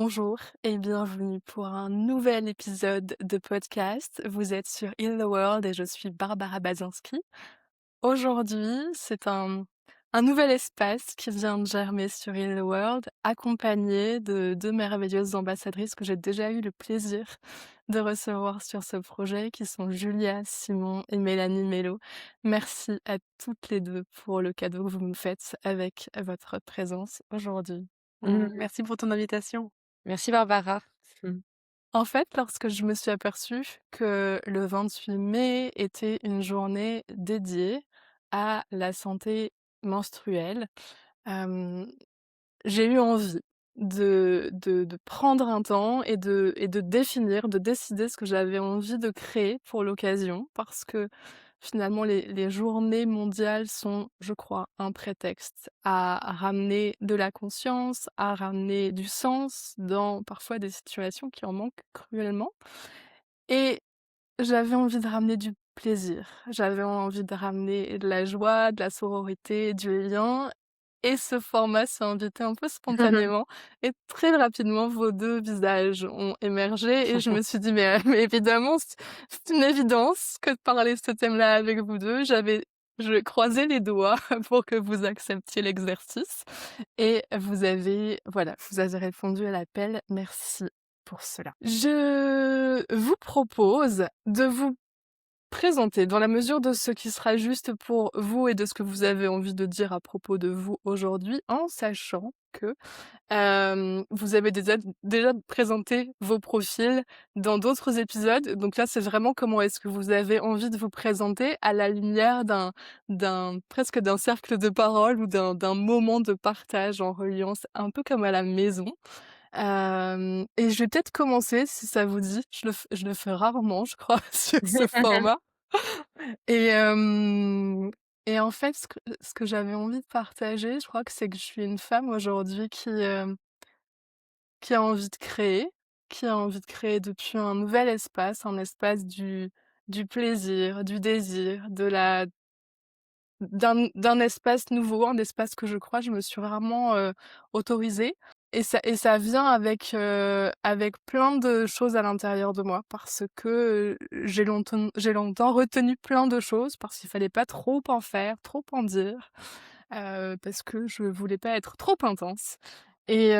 Bonjour et bienvenue pour un nouvel épisode de podcast. Vous êtes sur Heal the World et je suis Barbara Bazinski. Aujourd'hui, c'est un nouvel espace qui vient de germer sur Heal the World, accompagné de deux merveilleuses ambassadrices que j'ai déjà eu le plaisir de recevoir sur ce projet, qui sont Julia Simon et Mélanie Mello. Merci à toutes les deux pour le cadeau que vous me faites avec votre présence aujourd'hui. Merci pour ton invitation. Merci Barbara. Mmh. En fait, lorsque je me suis aperçue que le 28 mai était une journée dédiée à la santé menstruelle, hem, j'ai eu envie de prendre un temps et de définir, de décider ce que j'avais envie de créer pour l'occasion. Parce que finalement les journées mondiales sont, je crois, un prétexte à ramener de la conscience, à ramener du sens dans parfois des situations qui en manquent cruellement. Et j'avais envie de ramener du plaisir, j'avais envie de ramener de la joie, de la sororité, du lien, et ce format s'est invité un peu spontanément et très rapidement vos 2 visages ont émergé et je me suis dit: «Mais évidemment, c'est une évidence que de parler de ce thème-là avec vous 2». Je croisais les doigts pour que vous acceptiez l'exercice et vous avez répondu à l'appel. Merci pour cela. Je vous propose de vous présenter dans la mesure de ce qui sera juste pour vous et de ce que vous avez envie de dire à propos de vous aujourd'hui, en sachant que, vous avez déjà présenté vos profils dans d'autres épisodes. Donc là, c'est vraiment comment est-ce que vous avez envie de vous présenter à la lumière presque d'un cercle de parole ou d'un moment de partage en reliant, c'est un peu comme à la maison. Et je vais peut-être commencer si ça vous dit. Je le fais rarement, je crois, sur ce format. Et hem et en fait, ce que j'avais envie de partager, je crois que c'est que je suis une femme aujourd'hui qui a envie de créer, qui a envie de créer depuis un nouvel espace, un espace du plaisir, du désir, d'un espace nouveau, un espace que je crois je me suis rarement, autorisée, et ça vient avec plein de choses à l'intérieur de moi parce que, j'ai longtemps retenu plein de choses parce qu'il fallait pas trop en faire, trop en dire, parce que je voulais pas être trop intense, et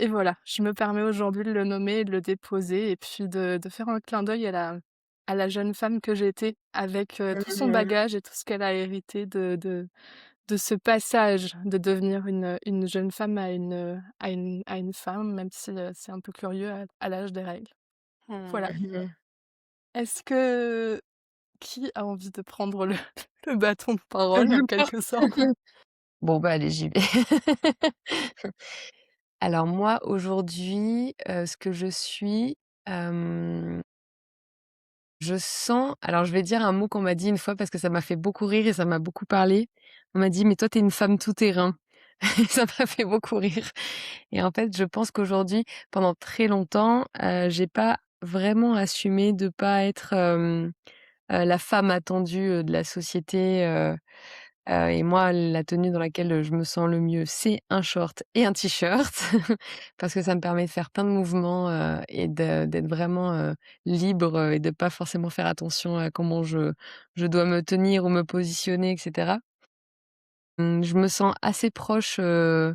voilà, je me permets aujourd'hui de le nommer et de le déposer et puis de faire un clin d'œil à la jeune femme que j'étais avec, tout son bagage et tout ce qu'elle a hérité de ce passage de devenir une jeune femme à une femme, même si, c'est un peu curieux à l'âge des règles. Voilà. Mmh. Est-ce que qui a envie de prendre le le bâton de parole en N'importe. quelque sorte? Bon, bah, allez, j'y vais. Alors moi, aujourd'hui, ce que je suis, hem, je sens alors je vais dire un mot qu'on m'a dit une fois parce que ça m'a fait beaucoup rire et ça m'a beaucoup parlé. On m'a dit: «Mais toi, tu es une femme tout terrain». Et ça m'a fait beaucoup rire et en fait, je pense qu'aujourd'hui, pendant très longtemps, j'ai pas vraiment assumé de pas être, la femme attendue, de la société, et moi, la tenue dans laquelle, je me sens le mieux, c'est un short et un t-shirt parce que ça me permet de faire plein de mouvements, et d'être vraiment, libre, et de pas forcément faire attention à comment je dois me tenir ou me positionner et cetera. Je me sens assez proche, de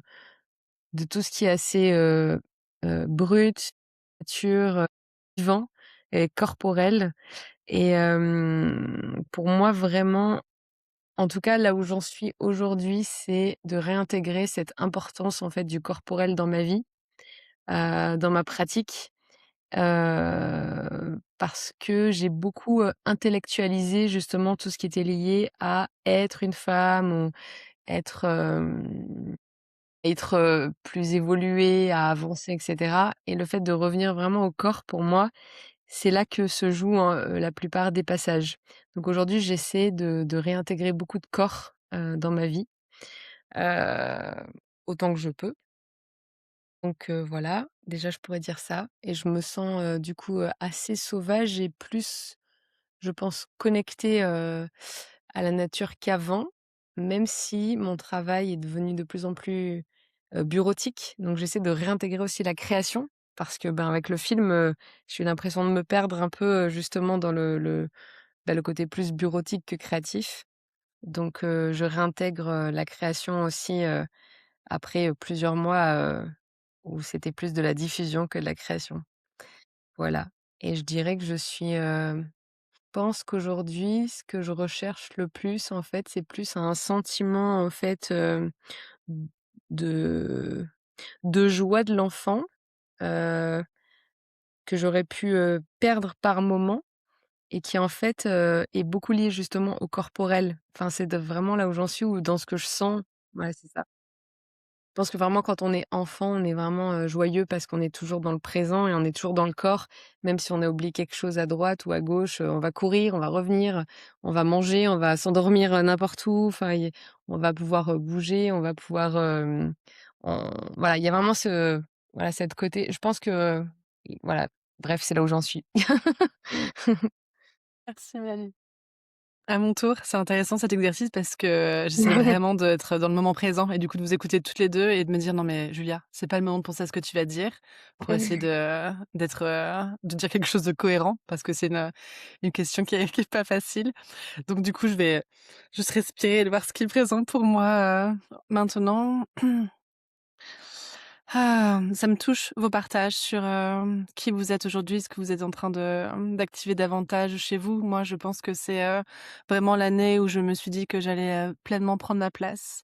tout ce qui est assez, brut, nature, vivant et corporel et pour moi vraiment en tout cas, là où j'en suis aujourd'hui, c'est de réintégrer cette importance, en fait, du corporel dans ma vie, dans ma pratique, parce que j'ai beaucoup, intellectualisé justement tout ce qui était lié à être une femme ou être, plus évoluée, à avancer et cetera et le fait de revenir vraiment au corps pour moi, c'est là que se jouent, la plupart des passages. Donc aujourd'hui, j'essaie de réintégrer beaucoup de corps, dans ma vie, heu, autant que je peux. Donc voilà, déjà je pourrais dire ça et je me sens, du coup, assez sauvage et plus, je pense, connectée, à la nature qu'avant, même si mon travail est devenu de plus en plus, bureautique. Donc j'essaie de réintégrer aussi la création parce que, ben, avec le film, j'ai eu l'impression de me perdre un peu, justement dans le côté plus bureautique que créatif. Donc je réintègre, la création aussi, après, plusieurs mois, où c'était plus de la diffusion que de la création. Voilà, et je dirais que je suis, pense qu'aujourd'hui, ce que je recherche le plus, en fait, c'est plus un sentiment, en fait, de joie de l'enfant, heu, que j'aurais pu, perdre par moment et qui, en fait, est beaucoup lié justement au corporel. Enfin, c'est de vraiment là où j'en suis, ou dans ce que je sens. Ouais, c'est ça. Je pense que vraiment quand on est enfant, on est vraiment, joyeux parce qu'on est toujours dans le présent et on est toujours dans le corps. Même si on a oublié quelque chose à droite ou à gauche, on va courir, on va revenir, on va manger, on va s'endormir, n'importe où. Enfin, on va pouvoir, bouger, on va pouvoir, on voilà, il y a vraiment cette côté, je pense que, voilà, bref, c'est là où j'en suis. Merci Mélanie. À mon tour, c'est intéressant cet exercice parce que j'essaye vraiment d'être dans le moment présent et du coup de vous écouter toutes les 2 et de me dire: «Non mais Julia, c'est pas le moment de penser à ce que tu vas dire», pour essayer de dire quelque chose de cohérent parce que c'est une question qui est pas facile. Donc du coup, je vais juste respirer et voir ce qui est présent pour moi, maintenant. Ça me touche vos partages sur, qui vous êtes aujourd'hui, ce que vous êtes en train d'activer davantage chez vous. Moi, je pense que c'est, vraiment l'année où je me suis dit que j'allais, pleinement prendre ma place,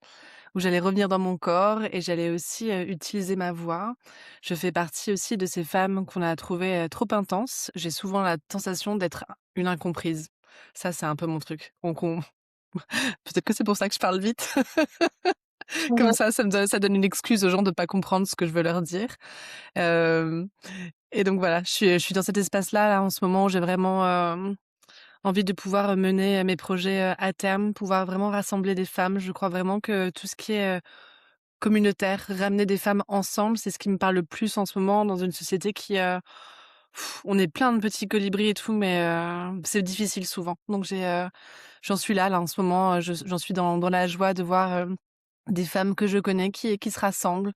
où j'allais revenir dans mon corps et j'allais aussi, utiliser ma voix. Je fais partie aussi de ces femmes qu'on a trouvées, trop intenses. J'ai souvent la sensation d'être une incomprise. Ça, c'est un peu mon truc. Donc on peut-être que c'est pour ça que je parle vite. Comme ça donne une excuse aux gens de pas comprendre ce que je veux leur dire. Hem et donc voilà, je suis dans cet espace-là, là, en ce moment, où j'ai vraiment, envie de pouvoir mener, mes projets, à terme, pouvoir vraiment rassembler des femmes. Je crois vraiment que tout ce qui est, communautaire, ramener des femmes ensemble, c'est ce qui me parle le plus en ce moment dans une société qui, on est plein de petits colibris et tout, mais c'est difficile souvent. Donc j'en suis là, en ce moment, j'en suis dans la joie de voir, des femmes que je connais qui se rassemblent.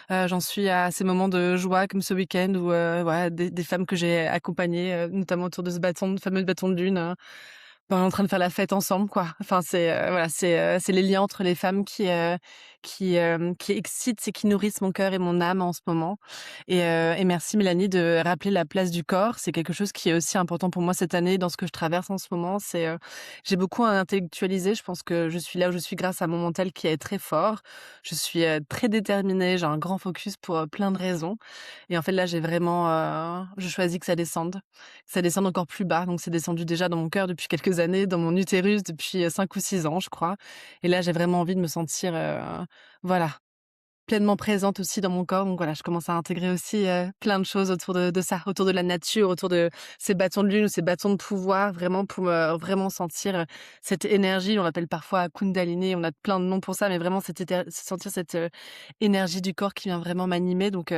J'en suis à ces moments de joie comme ce week-end où, voilà, des femmes que j'ai accompagnées, notamment autour de ce fameux bâton de lune, ben, on est en train de faire la fête ensemble, quoi. Enfin, voilà, c'est les liens entre les femmes qui excitent et qui nourrissent mon cœur et mon âme en ce moment. Et merci Mélanie de rappeler la place du corps. C'est quelque chose qui est aussi important pour moi cette année dans ce que je traverse en ce moment. J'ai beaucoup à intellectualiser. Je pense que je suis là où je suis grâce à mon mental qui est très fort. Je suis, très déterminée, j'ai un grand focus pour, plein de raisons. Et en fait, là, j'ai vraiment, je choisis que ça descende encore plus bas. Donc c'est descendu déjà dans mon cœur depuis quelques années, dans mon utérus depuis, 5 ou 6 ans, je crois. Et là, j'ai vraiment envie de me sentir, voilà, pleinement présente aussi dans mon corps. Donc voilà, je commence à intégrer aussi, plein de choses autour de ça, autour de la nature, autour de ces bâtons de lune ou ces bâtons de pouvoir, vraiment pour me vraiment sentir, cette énergie. On l'appelle parfois Kundalini, on a plein de noms pour ça, mais vraiment sentir cette, énergie du corps qui vient vraiment m'animer. Donc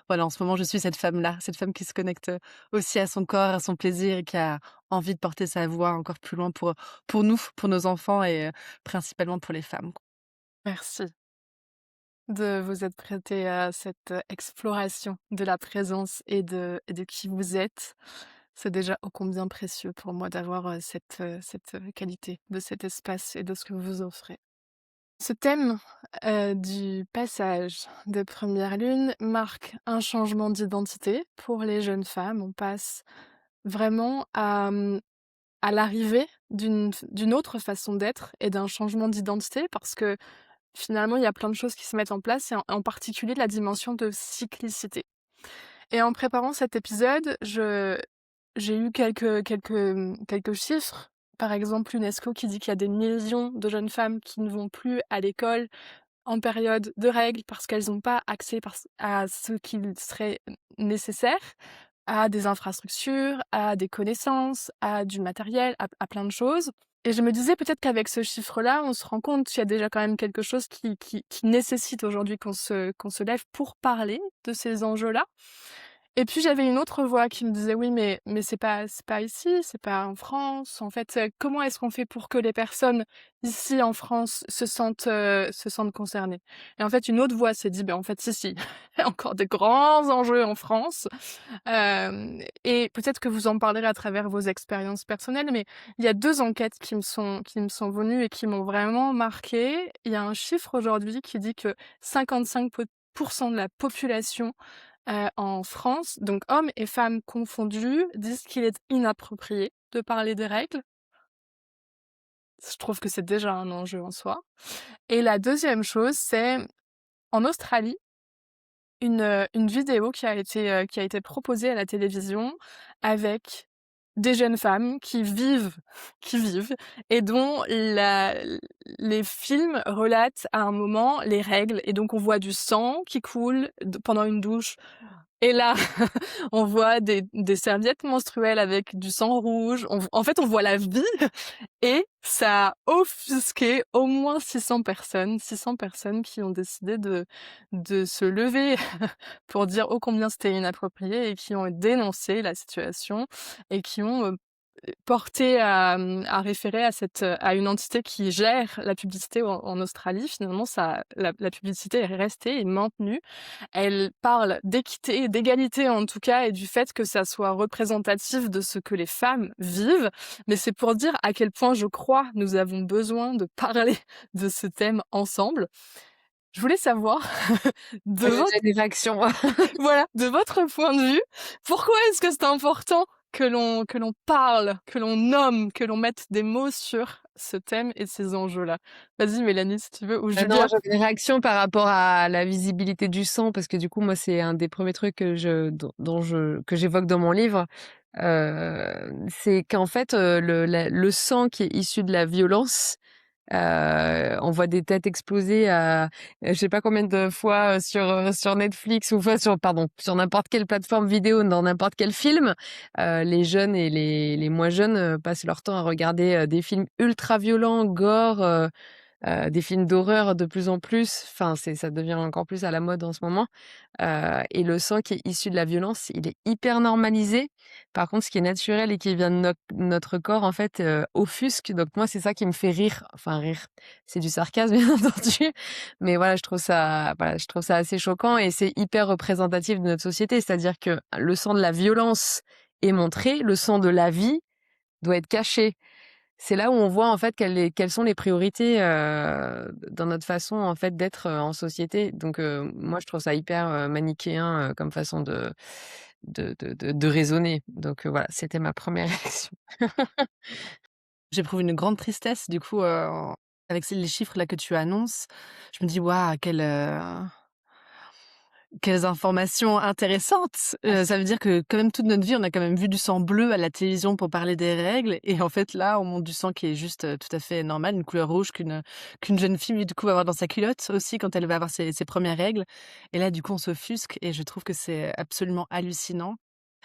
voilà, en ce moment, je suis cette femme-là, cette femme qui se connecte, aussi à son corps, à son plaisir et qui a envie de porter sa voix encore plus loin pour nous, pour nos enfants et principalement pour les femmes. Merci de vous être prêté à cette, exploration de la présence et de qui vous êtes. C'est déjà ô combien précieux pour moi d'avoir, cette qualité de cet espace et de ce que vous offrez. Ce thème, du passage de première lune marque un changement d'identité pour les jeunes femmes. On passe vraiment à l'arrivée d'une autre façon d'être et d'un changement d'identité parce que finalement, il y a plein de choses qui se mettent en place et en particulier la dimension de cyclicité. Et en préparant cet épisode, je j'ai eu quelques chiffres. Par exemple, l'UNESCO qui dit qu'il y a des millions de jeunes femmes qui ne vont plus à l'école en période de règles parce qu'elles n'ont pas accès à ce qu'il serait nécessaire, à des infrastructures, à des connaissances, à du matériel, à plein de choses. Et je me disais peut-être qu'avec ce chiffre-là, on se rend compte qu'il y a déjà quand même quelque chose qui nécessite aujourd'hui qu'on se lève pour parler de ces enjeux-là. Et puis j'avais une autre voix qui me disait: «Oui, mais c'est pas ici, c'est pas en France. En fait, comment est-ce qu'on fait pour que les personnes ici en France se sentent concernées?» Et en fait, une autre voix s'est dit: «Ben, en fait, si, si, il y a encore des grands enjeux en France». Et peut-être que vous en parlerez à travers vos expériences personnelles, mais il y a 2 enquêtes qui me sont venues et qui m'ont vraiment marquée. Il y a un chiffre aujourd'hui qui dit que 55 de la population, en France, donc hommes et femmes confondus, disent qu'il est inapproprié de parler des règles. Je trouve que c'est déjà un enjeu en soi. Et la deuxième chose, c'est en Australie, une vidéo qui a été proposée à la télévision avec des jeunes femmes qui vivent qui vivent et dont les films relatent à un moment les règles et donc on voit du sang qui coule pendant une douche et là on voit des serviettes menstruelles avec du sang rouge. En fait, on voit la vie et ça a offusqué au moins 600 personnes qui ont décidé de se lever pour dire ô combien c'était inapproprié et qui ont dénoncé la situation et qui ont, porté à référer à une entité qui gère la publicité en Australie. Finalement, ça la publicité est restée et maintenue. Elle parle d'équité, d'égalité en tout cas et du fait que ça soit représentatif de ce que les femmes vivent. Mais c'est pour dire à quel point je crois nous avons besoin de parler de ce thème ensemble. Je voulais savoir de J'ai votre déjà des réactions. voilà, de votre point de vue, pourquoi est-ce que c'est important que l'on parle, que l'on nomme, que l'on mette des mots sur ce thème et ces enjeux-là? Vas-y Mélanie si tu veux ou Non, Julia. j'avais des réactions par rapport à la visibilité du sang parce que du coup, moi, c'est un des premiers trucs que je dont je que j'évoque dans mon livre. C'est qu'en fait, le sang qui est issu de la violence, on voit des têtes exploser à, je sais pas combien de fois, sur Netflix ou fois sur pardon, sur n'importe quelle plateforme vidéo, dans n'importe quel film. Les jeunes et les moins jeunes, passent leur temps à regarder, des films ultra violents, gore, des films d'horreur de plus en plus. Enfin, ça devient encore plus à la mode en ce moment. Et le sang qui est issu de la violence, il est hyper normalisé. Par contre, ce qui est naturel et qui vient de notre corps, en fait, offusque. Donc moi, c'est ça qui me fait rire. Enfin rire, c'est du sarcasme bien entendu, mais voilà, je trouve ça assez choquant et c'est hyper représentatif de notre société. C'est-à-dire que le sang de la violence est montré, le sang de la vie doit être caché. C'est là où on voit en fait quelles sont les priorités, dans notre façon en fait d'être, en société. Donc moi je trouve ça hyper, manichéen, comme façon de raisonner. Donc voilà, c'était ma première réaction. J'éprouve une grande tristesse du coup, avec ces les chiffres là que tu annonces. Je me dis: «Waouh, quelles informations intéressantes!» Ça veut dire que quand même toute notre vie, on a quand même vu du sang bleu à la télévision pour parler des règles et en fait là, on montre du sang qui est juste, tout à fait normal, une couleur rouge qu'une jeune fille du coup va avoir dans sa culotte aussi quand elle va avoir ses 1res règles et là du coup on s'offusque et je trouve que c'est absolument hallucinant.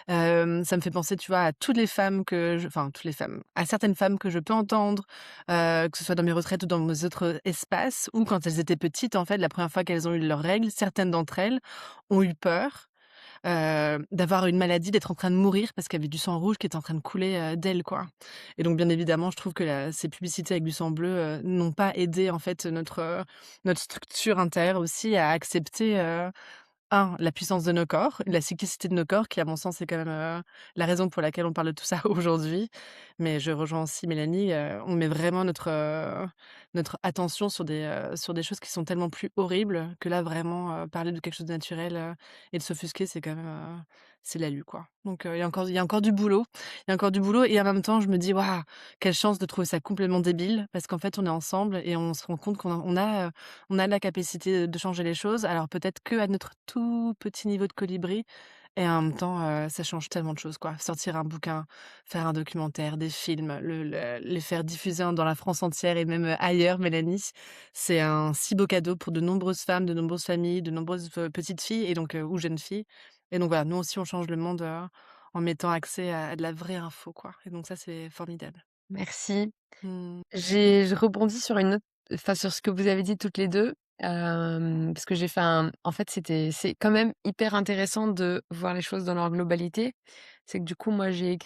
Ça me fait penser, tu vois, à toutes les femmes toutes les femmes, à certaines femmes que je peux entendre, que ce soit dans mes retraites ou dans mes autres espaces, où quand elles étaient petites, en fait, la première fois qu'elles ont eu leurs règles, certaines d'entre elles ont eu peur, d'avoir une maladie, d'être en train de mourir parce qu'il y avait du sang rouge qui était en train de couler, d'elles, quoi. Et donc bien évidemment, je trouve que ces publicités avec du sang bleu, n'ont pas aidé, en fait, notre structure intérieure aussi à accepter, 1, la puissance de nos corps, la cyclicité de nos corps qui, à mon sens, est quand même, la raison pour laquelle on parle de tout ça aujourd'hui. Mais je rejoins aussi Mélanie, on met vraiment notre attention sur des choses qui sont tellement plus horribles que là, vraiment, parler de quelque chose de naturel, et de s'offusquer, c'est quand même, c'est la lue, quoi. Donc il y a encore du boulot. Il y a encore du boulot et en même temps, je me dis: «Waouh, quelle chance de trouver ça complètement débile» parce qu'en fait, on est ensemble et on se rend compte qu'on a la capacité de changer les choses, alors peut-être qu'à notre tout petit niveau de colibri et en même temps, ça change tellement de choses, quoi. Sortir un bouquin, faire un documentaire, des films, les faire diffuser dans la France entière et même, ailleurs, Mélanie, c'est un si beau cadeau pour de nombreuses femmes, de nombreuses familles, de nombreuses, petites filles et donc ou jeunes filles et donc voilà, nous aussi on change le monde, en mettant accès à de la vraie info, quoi et donc ça, c'est formidable. Merci. Mmh. Je rebondis sur une autre, enfin sur ce que vous avez dit toutes les 2. Parce que j'ai fait un en fait, c'est quand même hyper intéressant de voir les choses dans leur globalité. C'est que du coup, moi, j'ai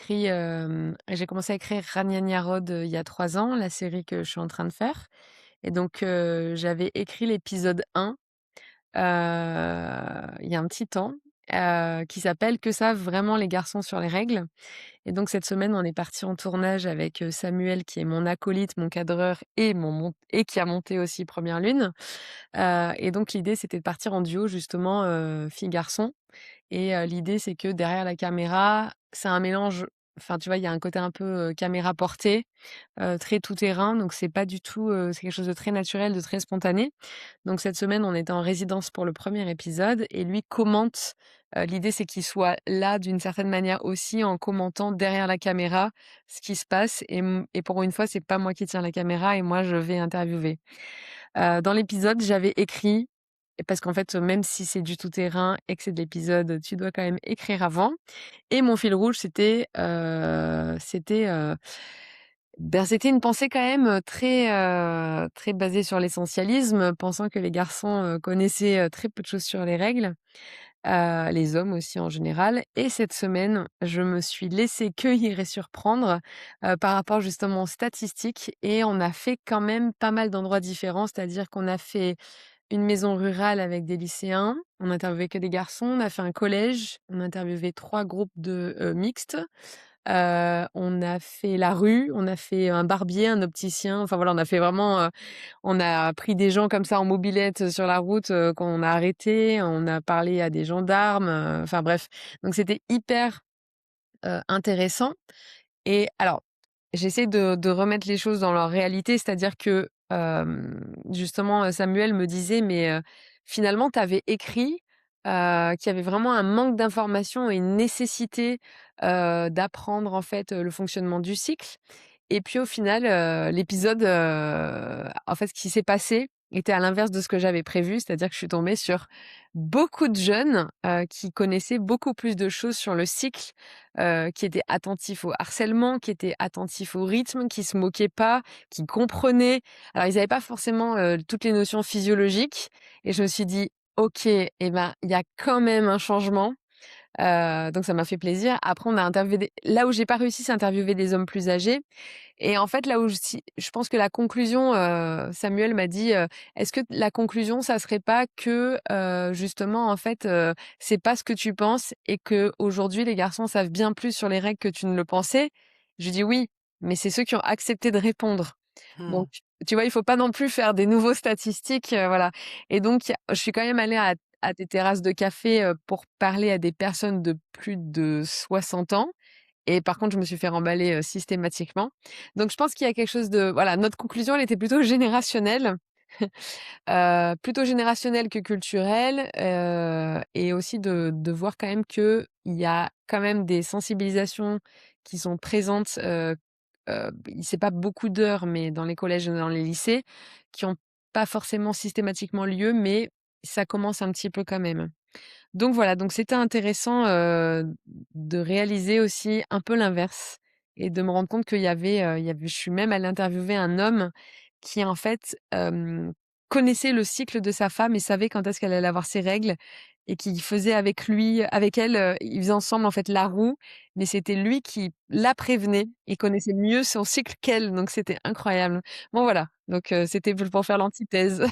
commencé à écrire Rania Road, il y a 3 ans, la série que je suis en train de faire et donc j'avais écrit l'épisode 1, il y a un petit temps, qui s'appelle «Que savent vraiment les garçons sur les règles?» et donc cette semaine, on est parti en tournage avec, Samuel qui est mon acolyte, mon cadreur et qui a monté aussi Première Lune. Et donc l'idée, c'était de partir en duo justement, fille-garçon et l'idée, c'est que derrière la caméra, c'est un mélange enfin, tu vois, il y a un côté un peu, caméra portée, très tout terrain, donc c'est pas du tout, c'est quelque chose de très naturel, de très spontané. Donc cette semaine, on était en résidence pour le premier épisode et lui commente, l'idée, c'est qu'il soit là d'une certaine manière aussi en commentant derrière la caméra ce qui se passe et pour une fois, c'est pas moi qui tiens la caméra et moi je vais interviewer. Dans l'épisode, j'avais écrit parce qu'en fait, même si c'est du tout-terrain et que c'est de l'épisode, tu dois quand même écrire avant et mon fil rouge, c'était une pensée quand même, très basée sur l'essentialisme, pensant que les garçons, connaissaient, très peu de choses sur les règles, les hommes aussi en général et cette semaine, je me suis laissée cueillir et surprendre, par rapport justement aux statistiques et on a fait quand même pas mal d'endroits différents. C'est-à-dire qu'on a fait une maison rurale avec des lycéens, on interviewait que des garçons, on a fait un collège, on a interviewé 3 groupes de, mixtes, on a fait la rue, on a fait un barbier, un opticien, enfin voilà, on a fait vraiment, on a pris des gens comme ça en mobylette, sur la route, qu'on a arrêtés, on a parlé à des gendarmes, enfin bref. Donc c'était hyper, intéressant et alors, j'essaie de remettre les choses dans leur réalité, c'est-à-dire que, justement, Samuel me disait: «Mais, finalement, tu avais écrit, qu'il y avait vraiment un manque d'information et une nécessité, d'apprendre, en fait, le fonctionnement du cycle» et puis au final, l'épisode, en fait, ce qui s'est passé était à l'inverse de ce que j'avais prévu. C'est-à-dire que je suis tombée sur beaucoup de jeunes, qui connaissaient beaucoup plus de choses sur le cycle, qui étaient attentifs au harcèlement, qui étaient attentifs au rythme, qui se moquaient pas, qui comprenaient. Alors ils avaient pas forcément, toutes les notions physiologiques et je me suis dit: «OK, et ben, il y a quand même un changement». Donc ça m'a fait plaisir. Après on a interviewé des là où j'ai pas réussi, c'est interviewer des hommes plus âgés et en fait, là où je pense que la conclusion, Samuel m'a dit, «Est-ce que la conclusion, ça serait pas que, justement, en fait, c'est pas ce que tu penses et que aujourd'hui les garçons savent bien plus sur les règles que tu ne le pensais?» Je lui dis: «Oui, mais c'est ceux qui ont accepté de répondre». Mmh. Donc tu vois, il faut pas non plus faire des nouveaux statistiques, voilà et donc je suis quand même allée à des terrasses de café, pour parler à des personnes de plus de 60 ans et par contre, je me suis fait remballer, systématiquement. Donc je pense qu'il y a quelque chose de voilà, notre conclusion, elle était plutôt générationnelle que culturelle, et aussi de voir quand même qu'il y a quand même des sensibilisations qui sont présentes, c'est pas beaucoup d'heures, mais dans les collèges et dans les lycées, qui ont pas forcément systématiquement lieu, mais ça commence un petit peu quand même. Donc voilà, donc c'était intéressant, de réaliser aussi un peu l'inverse et de me rendre compte qu'il y avait je suis même allée interviewer un homme qui en fait, connaissait le cycle de sa femme et savait quand est-ce qu'elle allait avoir ses règles et qui faisait avec elle, ils faisaient ensemble en fait la roue, mais c'était lui qui la prévenait. Il connaissait mieux son cycle qu'elle, donc c'était incroyable. Bon voilà, donc c'était pour faire l'antithèse.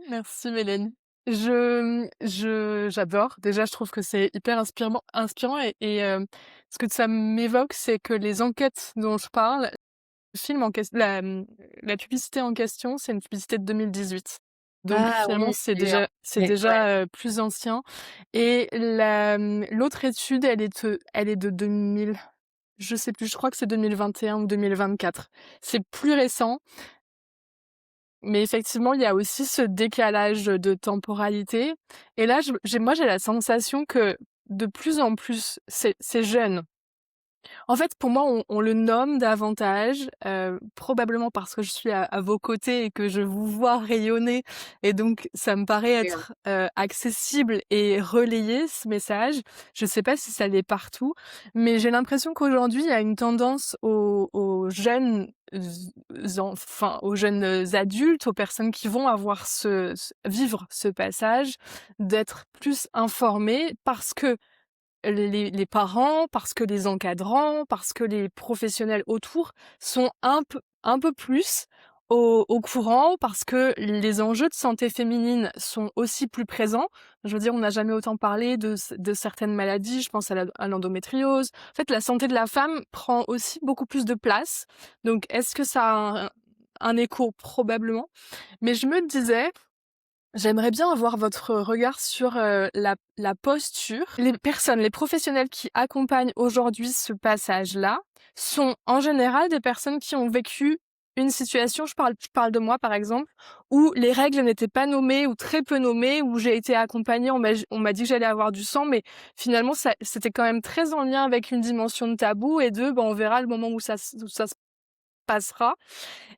Merci Mélanie. J'adore. Déjà, je trouve que c'est hyper inspirant ce que ça m'évoque, c'est que les enquêtes dont je parle, le film en ques la publicité en question, c'est une publicité de 2018. Donc Ah finalement, oui, c'est mais ouais. déjà, plus ancien et l'autre étude, elle est de 2000, je sais plus, je crois que c'est 2021 ou 2024. C'est plus récent, mais effectivement, il y a aussi ce décalage de temporalité et là, j'ai la sensation que de plus en plus, ces jeunes en fait, pour moi, on le nomme davantage, probablement parce que je suis à vos côtés et que je vous vois rayonner et donc ça me paraît être, accessible et relayer ce message. Je sais pas si ça l'est partout, mais j'ai l'impression qu'aujourd'hui, il y a une tendance aux jeunes aux jeunes, adultes, aux personnes qui vont avoir vivre ce passage, d'être plus informés parce que les parents, parce que les encadrants, parce que les professionnels autour sont un peu plus au courant, parce que les enjeux de santé féminine sont aussi plus présents. Je veux dire, on n'a jamais autant parlé de certaines maladies, je pense à l'endométriose. En fait, la santé de la femme prend aussi beaucoup plus de place. Donc est-ce que ça a un écho? Probablement. Mais je me disais, j'aimerais bien avoir votre regard sur, la posture. Les professionnels qui accompagnent aujourd'hui ce passage-là sont en général des personnes qui ont vécu une situation, je parle de moi par exemple, où les règles n'étaient pas nommées ou très peu nommées, où j'ai été accompagnée, on m'a dit que j'allais avoir du sang, mais finalement c'était quand même très en lien avec une dimension de tabou et on verra le moment où ça se passera.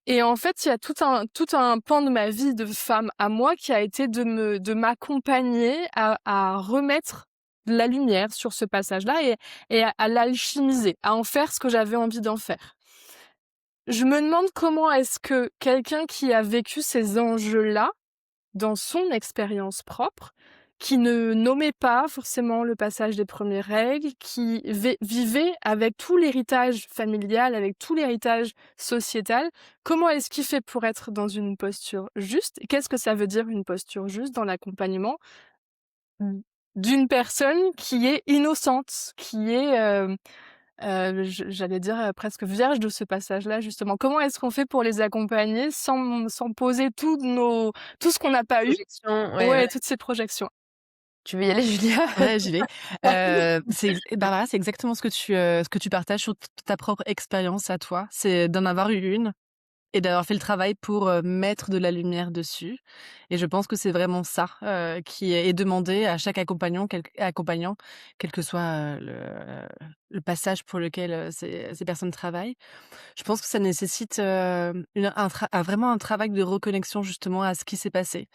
Et en fait, il y a tout un pan de ma vie de femme à moi qui a été de m'accompagner à remettre de la lumière sur ce passage-là et à l'alchimiser, à en faire ce que j'avais envie d'en faire. Je me demande comment est-ce que quelqu'un qui a vécu ces enjeux-là, dans son expérience propre, qui ne nommait pas forcément le passage des premières règles, qui vivait avec tout l'héritage familial, avec tout l'héritage sociétal, comment est-ce qu'il fait pour être dans une posture juste? Qu'est-ce que ça veut dire une posture juste dans l'accompagnement d'une personne qui est innocente, qui est, j'allais dire, presque vierge de ce passage-là justement? Comment est-ce qu'on fait pour les accompagner sans poser tout ce qu'on n'a pas eu? Projection, ouais, ouais. Ouais, toutes ces projections. Tu veux y aller, Julia? Ouais, j'y vais. Barbara, c'est exactement ce que tu partages sur t ta propre expérience à toi. C'est d'en avoir eu une et d'avoir fait le travail pour, mettre de la lumière dessus et je pense que c'est vraiment ça, qui est demandé à chaque accompagnant, quel que soit, le passage pour lequel, ces personnes travaillent. Je pense que ça nécessite, vraiment un travail de reconnexion justement à ce qui s'est passé.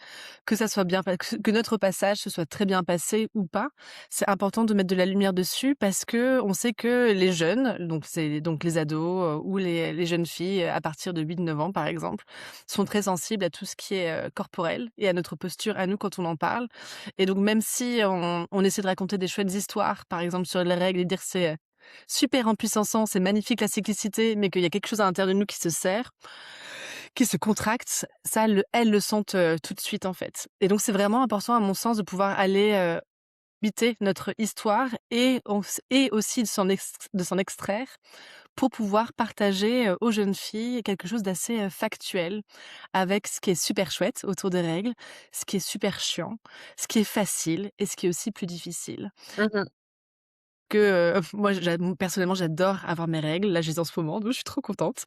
Que ça soit bien pa que notre passage se soit très bien passé ou pas, c'est important de mettre de la lumière dessus parce que on sait que les jeunes, donc c'est donc les ados, ou les jeunes filles, à partir de 8-9 ans par exemple, sont très sensibles à tout ce qui est, corporel et à notre posture à nous quand on en parle et donc même si on essaie de raconter des chouettes histoires, par exemple sur les règles et dire: «C'est, super impuissant, c'est magnifique la cyclicité», mais qu'il y a quelque chose à l'intérieur de nous qui se serre, qui se contracte, ça elles le sentent, tout de suite en fait. Et donc c'est vraiment important à mon sens de pouvoir aller, habiter notre histoire et aussi de s'en extraire pour pouvoir partager, aux jeunes filles quelque chose d'assez, factuel avec ce qui est super chouette autour des règles, ce qui est super chiant, ce qui est facile et ce qui est aussi plus difficile. Mmh mh. Moi personnellement j'adore avoir mes règles, là je les ai en ce moment donc je suis trop contente.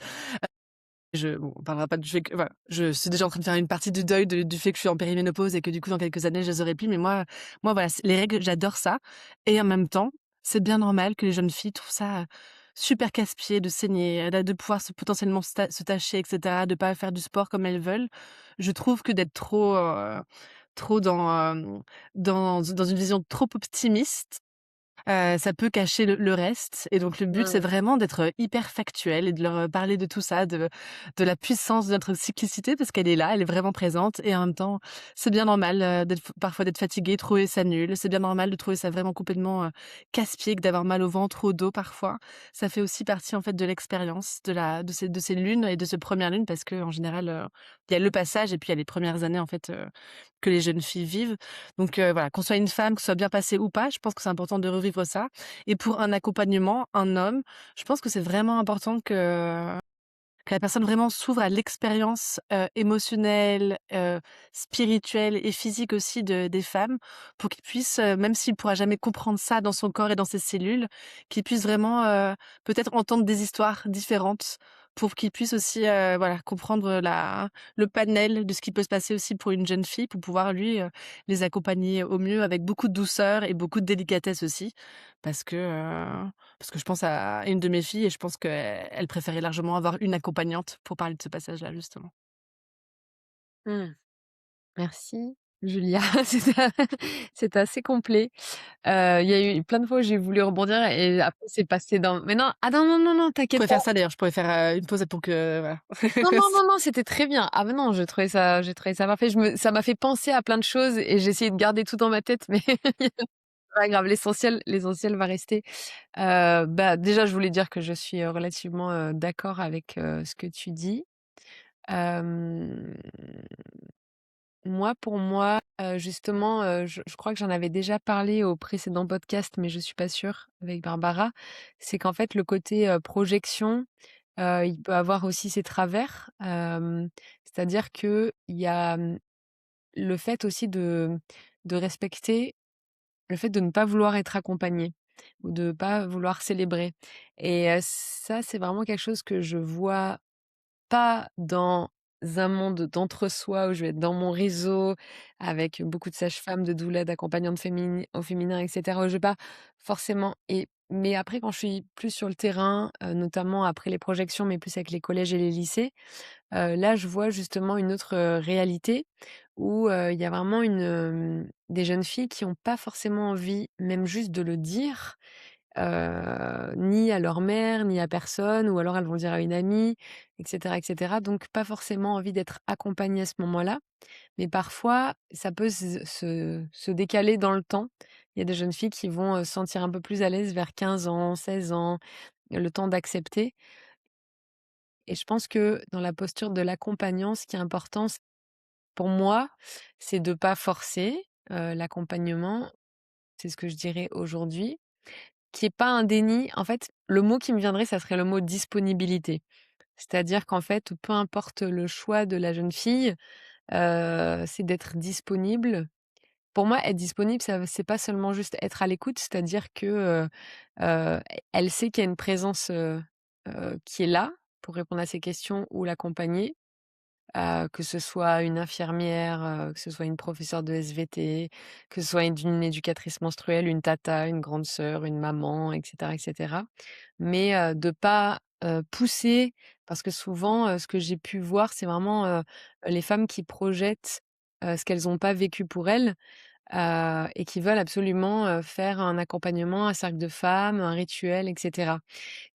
On parlera pas du fait que voilà, je suis déjà en train de faire une partie du deuil du fait que je suis en périménopause et que du coup dans quelques années je les aurai plus, mais moi voilà, les règles, j'adore ça et en même temps, c'est bien normal que les jeunes filles trouvent ça, super casse-pied de saigner, de pouvoir potentiellement se tacher et cetera, de pas faire du sport comme elles veulent. Je trouve que d'être trop dans une vision trop optimiste, ça peut cacher le reste et donc le but, c'est Mmh. vraiment d'être, hyper factuel et de leur, parler de tout ça, de la puissance de notre cyclicité parce qu'elle est là, elle est vraiment présente et en même temps, c'est bien normal, parfois d'être fatigué, trouver ça nul. C'est bien normal de trouver ça vraiment complètement, casse-pied, que d'avoir mal au ventre ou au dos parfois. Ça fait aussi partie, en fait, de l'expérience de ces lunes et de ce première lune parce qu'en général, il y a le passage et puis il y a les premières années, en fait, que les jeunes filles vivent. Donc voilà, qu'on soit une femme, que ce soit bien passé ou pas, je pense que c'est important de revivre ça et pour un accompagnement, un homme, je pense que c'est vraiment important que la personne vraiment s'ouvre à l'expérience, émotionnelle, spirituelle et physique aussi des femmes pour qu'il puisse, même s'il pourra jamais comprendre ça dans son corps et dans ses cellules, qu'il puisse vraiment, peut-être entendre des histoires différentes pour qu'il puisse aussi, voilà, comprendre le panel de ce qui peut se passer aussi pour une jeune fille, pour pouvoir lui, les accompagner au mieux avec beaucoup de douceur et beaucoup de délicatesse aussi. Parce que, parce que je pense à une de mes filles et je pense qu'elle préférait largement avoir une accompagnante pour parler de ce passage-là, justement. Mmh. Merci. Julia, c'était assez complet. Il y a eu plein de fois où j'ai voulu rebondir et après c'est passé dans mais non, ah non, non, non, non, Je t'inquiète pourrais pas. faire ça d'ailleurs, je pourrais faire, une pause pour que voilà. Non, non, non, non, c'était très bien. Ah mais non, j'ai trouvé ça parfait. Ça m'a fait penser à plein de choses et j'ai essayé de garder tout dans ma tête, mais c'est pas grave, l'essentiel va rester. Bah, déjà, je voulais dire que je suis, relativement, d'accord avec, ce que tu dis. Hem, pour moi, justement, je crois que j'en avais déjà parlé au précédent podcast, mais je suis pas sûre, avec Barbara. C'est qu'en fait, le côté, projection, il peut avoir aussi ses travers. C'est-à-dire qu'il y a, le fait aussi de respecter le fait de ne pas vouloir être accompagné ou de pas vouloir célébrer et ça, c'est vraiment quelque chose que je vois pas dans un monde d'entre-soi où je vais être dans mon réseau avec beaucoup de sages-femmes, de doulas, d'accompagnantes au féminin et cetera, où je vais pas forcément mais après quand je suis plus sur le terrain, notamment après les projections, mais plus avec les collèges et les lycées, là je vois justement une autre, réalité où, il y a vraiment des jeunes filles qui ont pas forcément envie, même juste de le dire, ni à leur mère, ni à personne, ou alors elles vont le dire à une amie, et cetera, et cetera. Donc pas forcément envie d'être accompagnée à ce moment-là, mais parfois ça peut se décaler dans le temps. Il y a des jeunes filles qui vont, se sentir un peu plus à l'aise vers 15 ans, 16 ans, le temps d'accepter et je pense que dans la posture de l'accompagnant, ce qui est important, pour moi, c'est de pas forcer, l'accompagnement, c'est ce que je dirais aujourd'hui. Qu'il y ait pas un déni, en fait, le mot qui me viendrait, ça serait le mot disponibilité. C'est-à-dire qu'en fait, peu importe le choix de la jeune fille, c'est d'être disponible. Pour moi, être disponible, ça c'est pas seulement juste être à l'écoute, c'est-à-dire que, elle sait qu'il y a une présence, qui est là pour répondre à ses questions ou l'accompagner. Que ce soit une infirmière, que ce soit une professeure de SVT, que ce soit une éducatrice menstruelle, une tata, une grande sœur, une maman et cetera et cetera. Mais, de pas, pousser parce que souvent, ce que j'ai pu voir, c'est vraiment, les femmes qui projettent, ce qu'elles ont pas vécu pour elles, et qui veulent absolument, faire un accompagnement, un cercle de femmes, un rituel et cetera.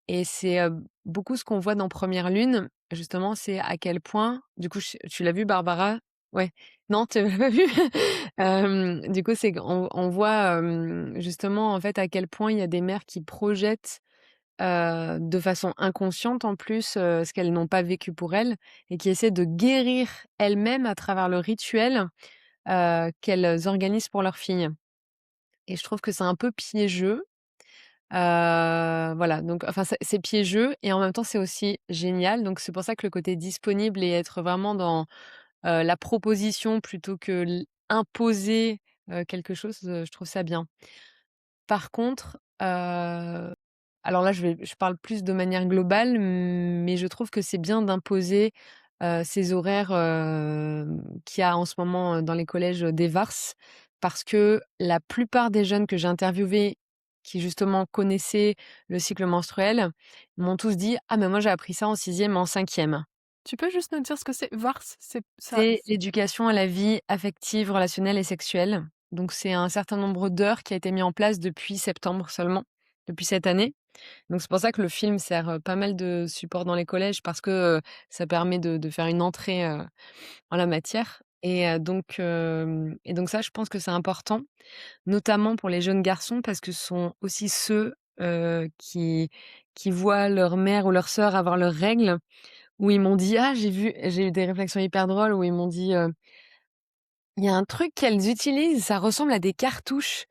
Et c'est, beaucoup ce qu'on voit dans Première Lune, justement, c'est à quel point du coup, tu l'as vu Barbara? Ouais. Non, tu l'as pas vu? Du coup, c'est qu'on voit, justement, en fait, à quel point il y a des mères qui projettent, de façon inconsciente en plus, ce qu'elles n'ont pas vécu pour elles et qui essaient de guérir elles-mêmes à travers le rituel, qu'elles organisent pour leurs filles et je trouve que c'est un peu piégeux. Voilà, donc enfin, c'est piégeux et en même temps, c'est aussi génial. Donc c'est pour ça que le côté disponible et être vraiment dans, la proposition plutôt que imposer, quelque chose, je trouve ça bien. Par contre, alors là, je parle plus de manière globale, mais je trouve que c'est bien d'imposer, ces horaires, qu'il y a en ce moment, dans les collèges, des VARS. Parce que la plupart des jeunes que j'ai interviewés, qui justement connaissaient le cycle menstruel, m'ont tous dit: «Ah mais moi j'ai appris ça en sixième, en cinquième». Tu peux juste nous dire ce que c'est? VARS, c'est ça C'est l'éducation à la vie affective, relationnelle et sexuelle. Donc c'est un certain nombre d'heures qui a été mis en place depuis septembre seulement, depuis cette année. Donc c'est pour ça que le film sert, pas mal de support dans les collèges parce que, ça permet de faire une entrée, en la matière et donc ça, je pense que c'est important, notamment pour les jeunes garçons parce que ce sont aussi ceux, qui voient leur mère ou leur sœur avoir leurs règles, où ils m'ont dit: «Ah j'ai eu des réflexions hyper drôles où ils m'ont dit, il y a un truc qu'elles utilisent, ça ressemble à des cartouches».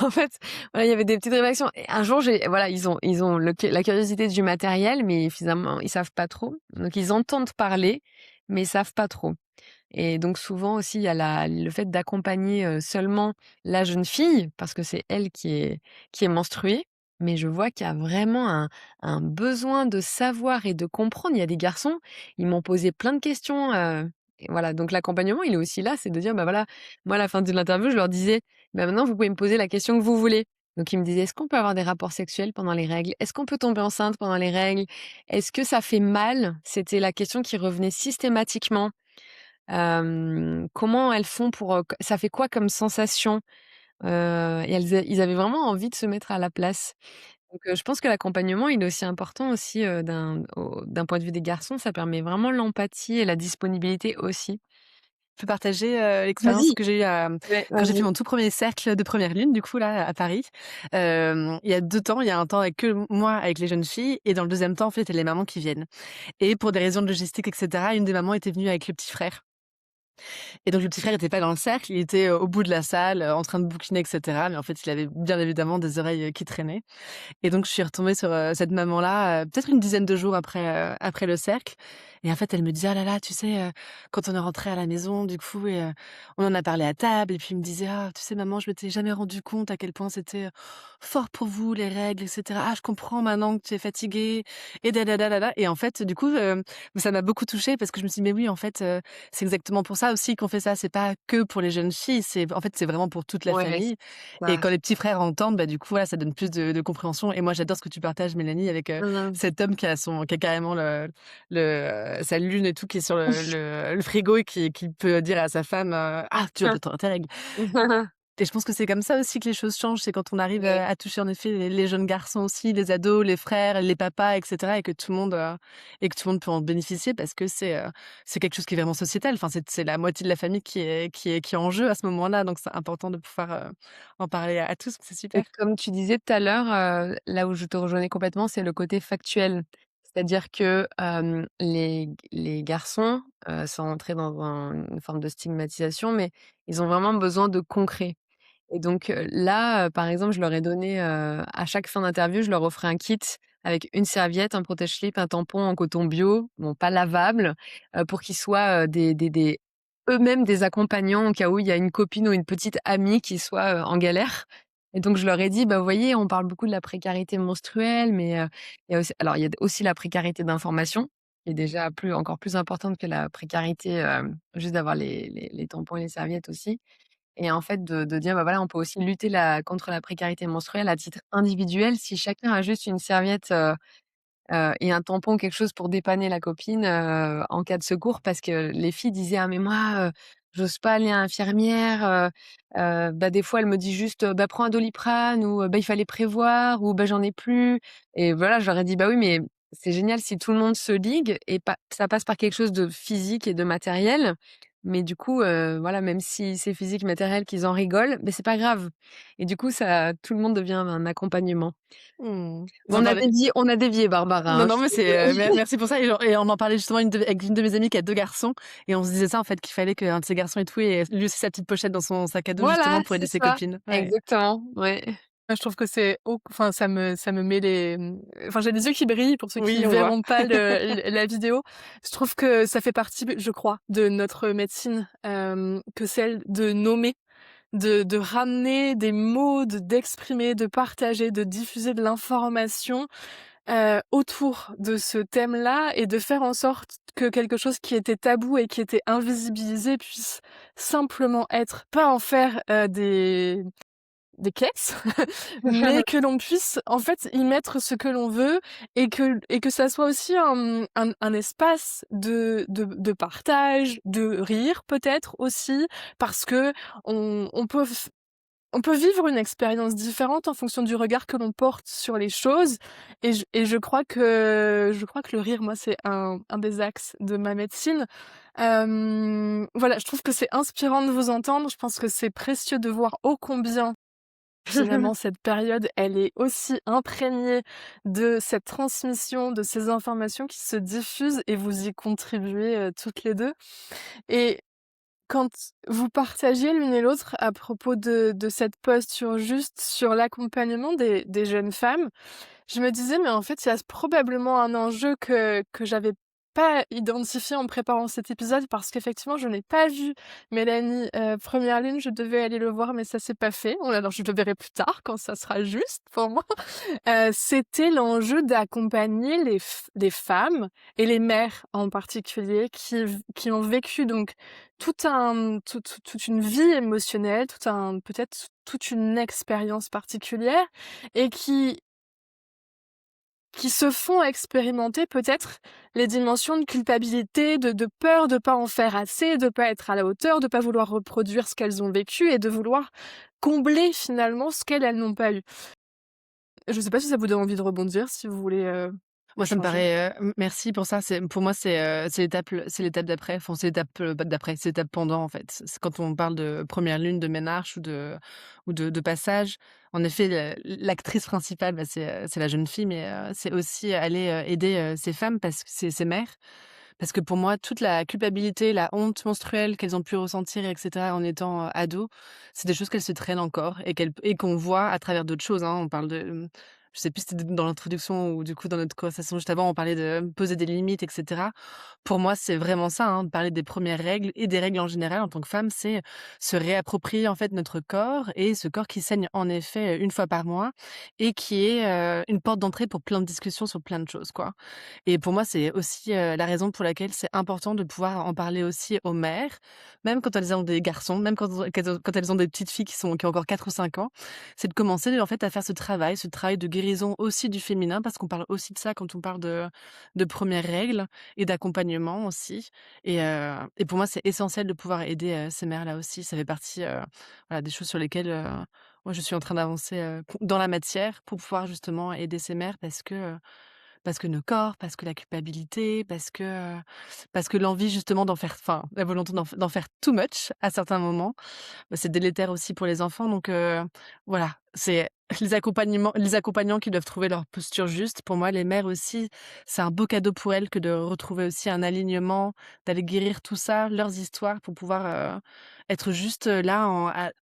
En fait, voilà, il y avait des petites réactions et un jour voilà, ils ont la curiosité du matériel, mais finalement, ils savent pas trop. Donc ils entendent parler, mais ils savent pas trop. Et donc souvent aussi, il y a le fait d'accompagner, seulement la jeune fille, parce que c'est elle qui est menstruée, mais je vois qu'il y a vraiment un besoin de savoir et de comprendre. Il y a des garçons, ils m'ont posé plein de questions, et voilà, donc l'accompagnement, il est aussi là, c'est de dire: «Bah, voilà», moi à la fin de l'interview, je leur disais: «Bah, maintenant vous pouvez me poser la question que vous voulez». Donc ils me disaient: «Est-ce qu'on peut avoir des rapports sexuels pendant les règles? Est-ce qu'on peut tomber enceinte pendant les règles? Est-ce que ça fait mal?» C'était la question qui revenait systématiquement. Comment elles font pour, ça fait quoi comme sensation? Et ils avaient vraiment envie de se mettre à la place. Donc je pense que l'accompagnement, il est aussi important aussi, d'un point de vue des garçons. Ça permet vraiment l'empathie et la disponibilité aussi. Je peux partager, l'expérience Vas-y. que j'ai eue Ouais, quand j'ai fait vas-y. mon tout premier cercle de première lune, du coup, là, à Paris. Il y a 2 temps, il y a un temps avec que moi, avec les jeunes filles et dans le deuxième temps, en fait, il y a les mamans qui viennent et pour des raisons de logistique et cetera, une des mamans était venue avec le petit frère et donc le petit frère était pas dans le cercle, il était, au bout de la salle, en train de bouquiner et cetera, mais en fait, il avait bien évidemment des oreilles, qui traînaient. Et donc je suis retombée sur, cette maman-là, peut-être une dizaine de jours après le cercle et en fait, elle me dit: «Ah là là, tu sais, quand on est rentré à la maison du coup et on en a parlé à table» et puis il me disait: «Ah, tu sais maman, je m'étais jamais rendu compte à quel point c'était, fort pour vous les règles et cetera. Ah, je comprends maintenant que tu es fatiguée et da da da da da» et en fait, du coup, ça m'a beaucoup touchée parce que je me suis dit: «Mais oui, en fait, c'est exactement pour ça aussi qu'on fait ça. C'est pas que pour les jeunes filles, c'est vraiment pour toute la Ouais, famille» et ça. quand les petits frères entendent, bah, du coup, voilà, ça donne plus de compréhension et moi, j'adore ce que tu partages, Mélanie, avec, Mmh cet homme qui a carrément sa lune et tout, qui est sur le frigo et qui peut dire à sa femme, «Ah, tu vas bientôt avoir tes règles» et je pense que c'est comme ça aussi que les choses changent. C'est quand on arrive, Ouais. à toucher en effet les jeunes garçons aussi, les ados, les frères, les papas et cetera et que tout le monde peut en bénéficier parce que c'est quelque chose qui est vraiment sociétal. Enfin, c'est la moitié de la famille qui est en jeu à ce moment-là, donc c'est important de pouvoir, en parler à tous. C'est super. Et comme tu disais tout à l'heure, là où je te rejoignais complètement, c'est le côté factuel. C'est-à-dire que, les garçons, sans entrer dans une forme de stigmatisation, mais ils ont vraiment besoin de concret. Et donc, là, par exemple, je leur ai donné, à chaque fin d'interview, je leur offrais un kit avec une serviette, un protège-slip, un tampon en coton bio, bon pas lavable, pour qu'ils soient, des eux-mêmes des accompagnants au cas où il y a une copine ou une petite amie qui soit, en galère. Et donc je leur ai dit: «Bah, vous voyez, on parle beaucoup de la précarité menstruelle, mais, il y a aussi alors il y a aussi la précarité d'information, qui est déjà encore plus importante que la précarité, juste d'avoir les tampons et les serviettes aussi». Et en fait, de dire: «Bah, voilà, on peut aussi lutter contre la précarité menstruelle à titre individuel si chacun a juste une serviette, et un tampon, quelque chose pour dépanner la copine, en cas de secours». Parce que les filles disaient: «Ah mais moi, j'ose pas aller à l'infirmière, bah, des fois elle me dit juste, bah, prends un Doliprane» ou, bah, il fallait prévoir ou, bah, j'en ai plus. Et voilà, je leur ai dit: «Bah, oui, mais c'est génial si tout le monde se ligue et pas ça passe par quelque chose de physique et de matériel, mais du coup, voilà, même si c'est physique, matériel, qu'ils en rigolent, mais c'est pas grave». Et du coup, ça tout le monde devient un accompagnement. Mmh. Bon, J'en parlais on a dévié Barbara, non, hein, je non, suis mais c'est, désolée. merci pour ça et on en parlait justement avec une de mes amies qui a 2 garçons et on se disait ça, en fait, qu'il fallait qu'un de ces garçons et tout ait lui aussi sa petite pochette dans son sac à dos Voilà, justement pour aider c'est ses ça, copines. Ouais. exactement, ouais. Je trouve que c'est au enfin ça me met enfin j'ai les yeux qui brillent pour ceux qui Oui, on voit. verront pas la vidéo. Je trouve que ça fait partie, je crois, de notre médecine, que celle de nommer, de ramener des mots, d'exprimer, de partager, de diffuser de l'information, autour de ce thème-là et de faire en sorte que quelque chose qui était tabou et qui était invisibilisé puisse simplement être, pas en faire, des caisses, mais que l'on puisse en fait y mettre ce que l'on veut et que ça soit aussi un espace de partage, de rire peut-être aussi, parce que on peut vivre une expérience différente en fonction du regard que l'on porte sur les choses et je crois que le rire, moi, c'est un des axes de ma médecine. Voilà, je trouve que c'est inspirant de vous entendre. Je pense que c'est précieux de voir ô combien finalement, cette période, elle est aussi imprégnée de cette transmission, de ces informations qui se diffusent et vous y contribuez, toutes les 2. Et quand vous partagez l'une et l'autre à propos de cette posture juste sur l'accompagnement des jeunes femmes, je me disais: «Mais en fait, il y a probablement un enjeu que j'avais pas identifié en préparant cet épisode» parce qu'effectivement, je n'ai pas vu Mélanie, première lune. Je devais aller le voir, mais ça s'est pas fait. Bon, alors je le verrai plus tard quand ça sera juste pour moi. C'était l'enjeu d'accompagner les femmes et les mères en particulier qui ont vécu donc toute une vie émotionnelle, peut-être toute une expérience particulière et qui qui se font expérimenter peut-être les dimensions de culpabilité, de peur de pas en faire assez, de pas être à la hauteur, de pas vouloir reproduire ce qu'elles ont vécu et de vouloir combler finalement ce qu'elles, elles n'ont pas eu. Je sais pas si ça vous donne envie de rebondir, si vous voulez, Moi, ça me échanger? paraît, merci pour ça. Pour moi, c'est l'étape d'après. Enfin, c'est l'étape, pas d'après, c'est l'étape pendant, en fait. C'est quand on parle de première lune, de ménarche ou de passage. En effet, l'actrice principale, bah, c'est la jeune fille, mais c'est aussi aller, aider, ces femmes parce que ces mères. Parce que pour moi, toute la culpabilité, la honte menstruelle qu'elles ont pu ressentir et cetera en étant, ados, c'est des choses qu'elles se traînent encore et qu'on voit à travers d'autres choses, hein. On parle de, je sais plus si c'était dans l'introduction ou du coup dans notre conversation juste avant, on parlait de poser des limites et cetera. Pour moi, c'est vraiment ça, hein, de parler des premières règles et des règles en général en tant que femme, c'est se réapproprier en fait notre corps et ce corps qui saigne en effet, une fois par mois et qui est, une porte d'entrée pour plein de discussions sur plein de choses, quoi. Et pour moi, c'est aussi, la raison pour laquelle c'est important de pouvoir en parler aussi aux mères, même quand elles ont des garçons, même quand elles ont des petites filles qui ont encore 4 ou 5 ans. C'est de commencer en fait à faire ce travail de guérison aussi du féminin, parce qu'on parle aussi de ça quand on parle de premières règles et d'accompagnement aussi. Et pour moi, c'est essentiel de pouvoir aider, ces mères-là aussi. Ça fait partie, voilà, des choses sur lesquelles, moi je suis en train d'avancer, dans la matière pour pouvoir justement aider ces mères parce que nos corps, parce que la culpabilité, parce que l'envie justement d'en faire, enfin, la volonté d'en faire too much à certains moments, bah, c'est délétère aussi pour les enfants. Donc voilà, c'est les accompagnants qui doivent trouver leur posture juste. Pour moi, les mères aussi, c'est un beau cadeau pour elles que de retrouver aussi un alignement, d'aller guérir tout ça, leurs histoires pour pouvoir, être juste, là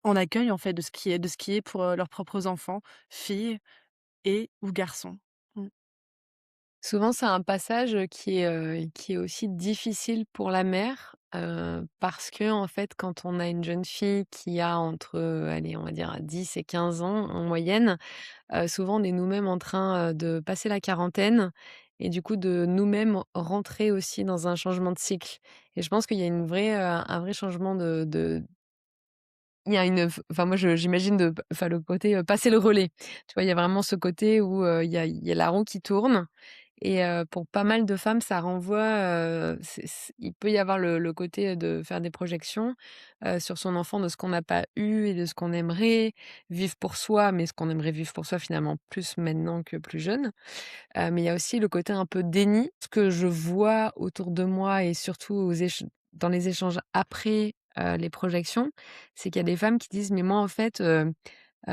en accueil en fait de ce qui est pour, leurs propres enfants, filles et ou garçons. Mmh. Souvent, c'est un passage, qui est aussi difficile pour la mère, parce que en fait, quand on a une jeune fille qui a entre, allez, on va dire 10 et 15 ans en moyenne, souvent on est nous-mêmes en train, de passer la quarantaine et du coup de nous-mêmes rentrer aussi dans un changement de cycle et je pense qu'il y a un vrai changement de il y a une enfin moi j'imagine enfin le côté, passer le relais. Tu vois? Il y a vraiment ce côté où, il y a la roue qui tourne et pour pas mal de femmes, ça renvoie, il peut y avoir le côté de faire des projections, sur son enfant de ce qu'on n'a pas eu et de ce qu'on aimerait vivre pour soi, mais ce qu'on aimerait vivre pour soi finalement plus maintenant que plus jeune. Mais il y a aussi le côté un peu déni. Ce que je vois autour de moi et surtout dans les échanges après, les projections, c'est qu'il y a des femmes qui disent: «Mais moi en fait,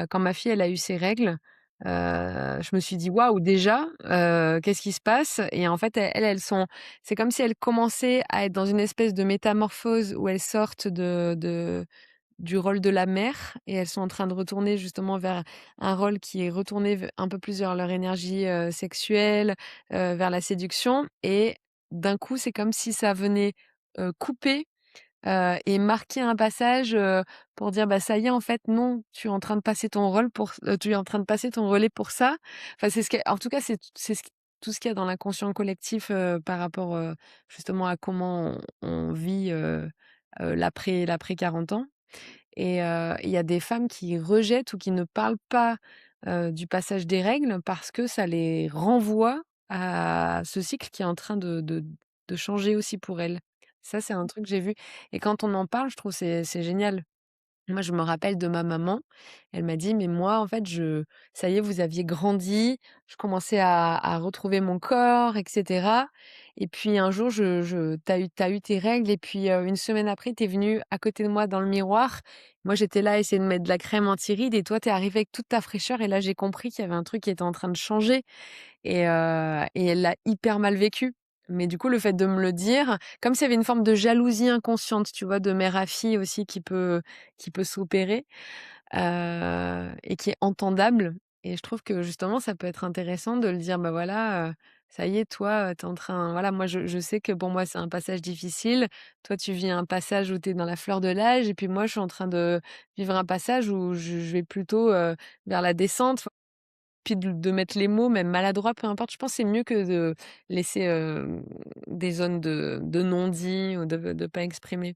quand ma fille elle a eu ses règles, je me suis dit: "Waouh déjà, qu'est-ce qui se passe?"» et en fait elles sont c'est comme si elles commençaient à être dans une espèce de métamorphose où elles sortent du rôle de la mère et elles sont en train de retourner justement vers un rôle qui est retourné un peu plus vers leur énergie, sexuelle, vers la séduction et d'un coup, c'est comme si ça venait, couper, et marquer un passage, pour dire: «Bah, ça y est, en fait, non, tu es en train de passer ton rôle tu es en train de passer ton relais pour ça». Enfin, c'est ce qui en tout cas, c'est tout ce qu'il y a dans l'inconscient collectif, par rapport, justement à comment on vit, l'après 40 ans. Et il y a des femmes qui rejettent ou qui ne parlent pas, du passage des règles parce que ça les renvoie à ce cycle qui est en train de changer aussi pour elles. Ça, c'est un truc que j'ai vu et quand on en parle, je trouve c'est génial. Moi, je me rappelle de ma maman, elle m'a dit: «Mais moi, en fait, je ça y est, vous aviez grandi, je commençais à retrouver mon corps et cetera et puis un jour, tu as eu tes règles et puis, 1 semaine après, tu es venue à côté de moi dans le miroir. Moi, j'étais là à essayer de mettre de la crème anti-rides et toi, tu es arrivée avec toute ta fraîcheur et là, j'ai compris qu'il y avait un truc qui était en train de changer» et elle l'a hyper mal vécu. Mais du coup, le fait de me le dire, comme s'il y avait une forme de jalousie inconsciente, tu vois, de mère à fille aussi qui peut s'opérer, et qui est entendable et je trouve que justement, ça peut être intéressant de le dire: «Bah, voilà, ça y est, toi, tu es en train» voilà, moi, je sais que pour moi, c'est un passage difficile. Toi, tu vis un passage où tu es dans la fleur de l'âge et puis moi, je suis en train de vivre un passage où je vais plutôt, vers la descente. Puis de mettre les mots, même maladroits, peu importe, je pense que c'est mieux que de laisser, des zones de non-dit ou de pas exprimer.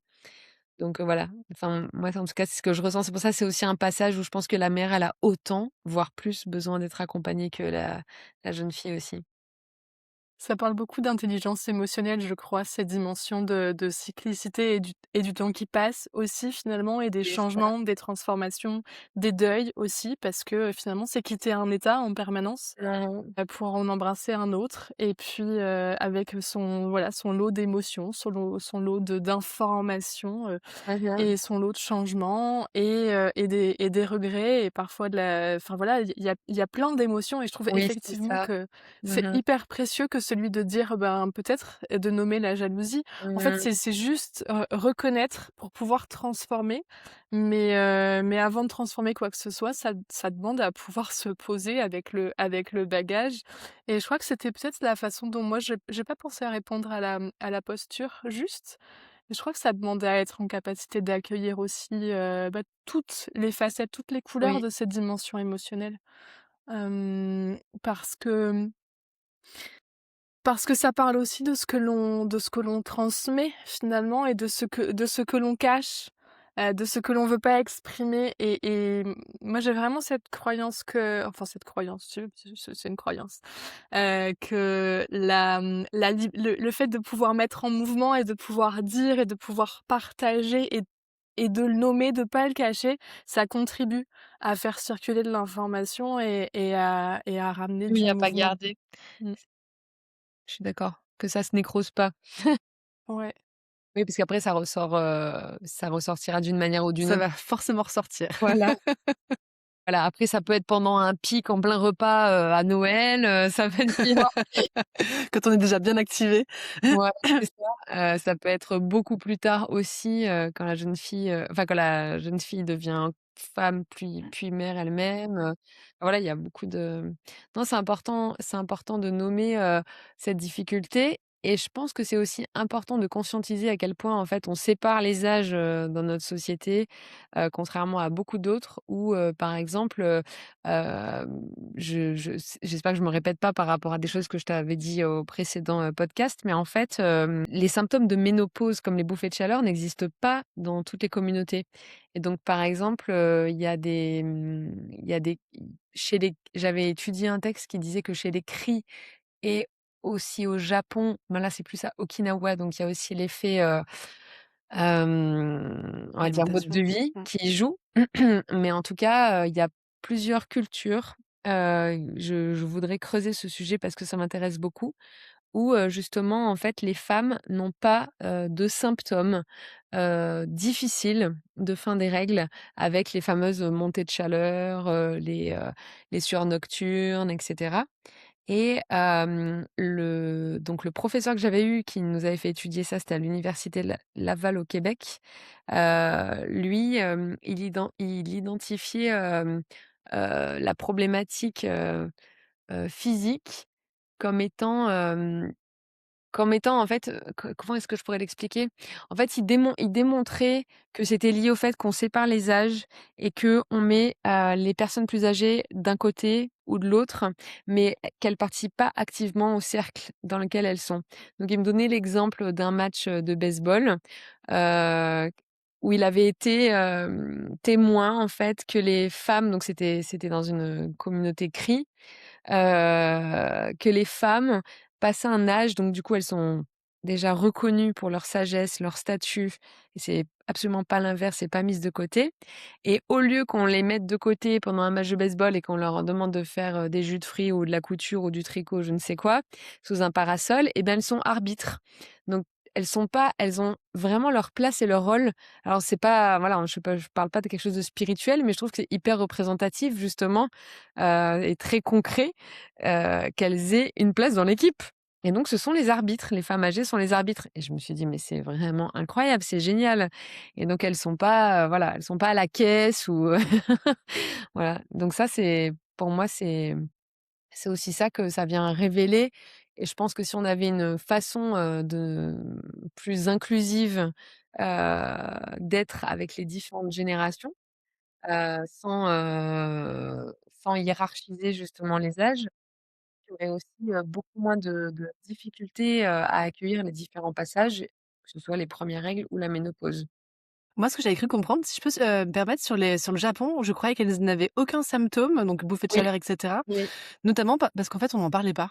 Donc voilà, enfin, moi, en tout cas, c'est ce que je ressens. C'est pour ça, c'est aussi un passage où je pense que la mère, elle a autant, voire plus besoin d'être accompagnée que la jeune fille aussi. Ça parle beaucoup d'intelligence émotionnelle, je crois, ces dimensions de cyclicité et du temps qui passe aussi finalement et des Oui, c'est ça. changements, des transformations, des deuils aussi parce que, finalement, c'est quitter un état en permanence, Mmh. pour en embrasser un autre et puis, avec son voilà, son lot d'émotions, son lot de d'informations, Mmh mh. et son lot de changements et des regrets et parfois de la enfin voilà, il y a plein d'émotions et je trouve Oui, c'est effectivement ça. que c'est Mmh mh. hyper précieux que celui de dire, ben, peut-être de nommer la jalousie. En fait, Mmh. c'est juste, reconnaître pour pouvoir transformer, mais avant de transformer quoi que ce soit, ça demande à pouvoir se poser avec le bagage et je crois que c'était peut-être la façon dont moi j'ai pas pensé à répondre à la posture juste. Et je crois que ça demandait à être en capacité d'accueillir aussi, bah, toutes les facettes, toutes les couleurs Oui, de cette dimension émotionnelle. Parce que ça parle aussi de ce que l'on transmet finalement et de ce que l'on cache, de ce que l'on veut pas exprimer et moi j'ai vraiment cette croyance que enfin cette croyance, c'est une croyance, que le fait de pouvoir mettre en mouvement et de pouvoir dire et de pouvoir partager et de le nommer, de pas le cacher, ça contribue à faire circuler de l'information et à ramener du oui, à pas mouvement. garder. Mmh. Je suis d'accord, que ça se nécrose pas. Ouais. Oui, parce qu'après ça ressortira d'une manière ou d'une Ça autre. va forcément ressortir. Voilà. Voilà, après ça peut être pendant un pic en plein repas, à Noël, ça peut être Quand on est déjà bien activé. ouais, c'est ça. Ça peut être beaucoup plus tard aussi, quand la jeune fille, enfin quand la jeune fille devient femme puis mère elle-même, voilà, il y a beaucoup de non, c'est important de nommer, cette difficulté et je pense que c'est aussi important de conscientiser à quel point, en fait, on sépare les âges, dans notre société, contrairement à beaucoup d'autres où, par exemple, j'espère que je me répète pas par rapport à des choses que je t'avais dit au précédent, podcast, mais en fait, les symptômes de ménopause comme les bouffées de chaleur n'existent pas dans toutes les communautés et donc par exemple, il y a des chez les j'avais étudié un texte qui disait que chez les cris et aussi au Japon, ben là, c'est plus à Okinawa, donc il y a aussi l'effet, on va dire mode de Alimentation. vie Mmh. qui joue. Mais en tout cas, il y a plusieurs cultures, je voudrais creuser ce sujet parce que ça m'intéresse beaucoup, où, justement, en fait, les femmes n'ont pas, de symptômes, difficiles de fin des règles avec les fameuses montées de chaleur, les sueurs nocturnes et cetera. Et le professeur que j'avais eu qui nous avait fait étudier ça, c'était à l'université Laval au Québec. Lui, il identifiait, la problématique, physique comme étant, en fait, comment est-ce que je pourrais l'expliquer? En fait, il démontrait que c'était lié au fait qu'on sépare les âges et qu'on met, les personnes plus âgées d'un côté ou de l'autre, mais qu'elles participent pas activement au cercle dans lequel elles sont. Donc il me donnait l'exemple d'un match, de baseball, heu, où il avait été, témoin en fait que les femmes donc c'était dans une communauté cri, que les femmes passaient un âge, donc du coup, elles sont déjà reconnues pour leur sagesse, leur statut et c'est absolument pas l'inverse, c'est pas mise de côté et au lieu qu'on les mette de côté pendant un match de baseball et qu'on leur demande de faire, des jus de fruits ou de la couture ou du tricot, je ne sais quoi, sous un parasol et ben, elles sont arbitres. Donc elles ont vraiment leur place et leur rôle. Alors c'est pas voilà, je parle pas de quelque chose de spirituel, mais je trouve que c'est hyper représentatif justement, et très concret, qu'elles aient une place dans l'équipe et donc ce sont les arbitres, les femmes âgées sont les arbitres et je me suis dit: «Mais c'est vraiment incroyable, c'est génial» et donc elles sont pas, voilà, elles sont pas à la caisse ou voilà, donc ça c'est pour moi c'est aussi ça que ça vient révéler et je pense que si on avait une façon, de plus inclusive, d'être avec les différentes générations, sans hiérarchiser justement les âges, il y aurait aussi, beaucoup moins de difficultés, à accueillir les différents passages, que ce soit les premières règles ou la ménopause. Moi, ce que j'avais cru comprendre, si je peux me permettre, sur le Japon, je croyais qu'elles n'avaient aucun symptôme, donc bouffée de Oui, chaleur et cetera, oui. notamment parce qu'en fait, on n'en parlait pas.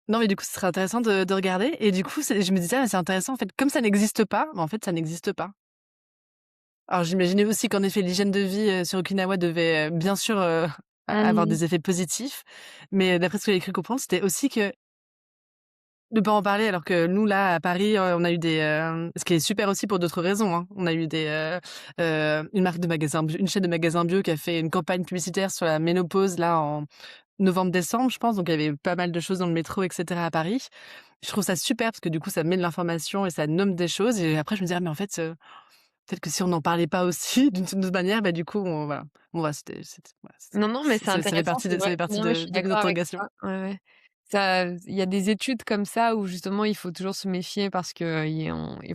Non, mais du coup, ce serait intéressant de regarder et du coup, je me disais: «Ah, mais c'est intéressant, en fait, comme ça n'existe pas, bah, en fait, ça n'existe pas». Alors j'imaginais aussi qu'en effet, l'hygiène de vie, sur Okinawa devait, bien sûr, avoir Mmh. des effets positifs, mais d'après ce que j'ai cru comprendre, c'était aussi que de pas en parler alors que nous, là, à Paris, on a eu ce qui est super aussi pour d'autres raisons, hein. On a eu une marque de magasins bio, une chaîne de magasins bio qui a fait une campagne publicitaire sur la ménopause là en novembre-décembre, je pense, donc il y avait pas mal de choses dans le métro et cetera à Paris. Je trouve ça super parce que du coup, ça met de l'information et ça nomme des choses et après je me dis: «Ah mais en fait, peut-être que si on n'en parlait pas aussi d'une autre manière, bah, du coup, on voilà». Bon, voilà, c'était voilà, Non, non, mais c'est ça fait intéressant, partie c'est vrai. Non, mais je suis de mes d'accord avec interrogations. toi. Ouais, ouais. Ça il y a des études comme ça où justement il faut toujours se méfier parce que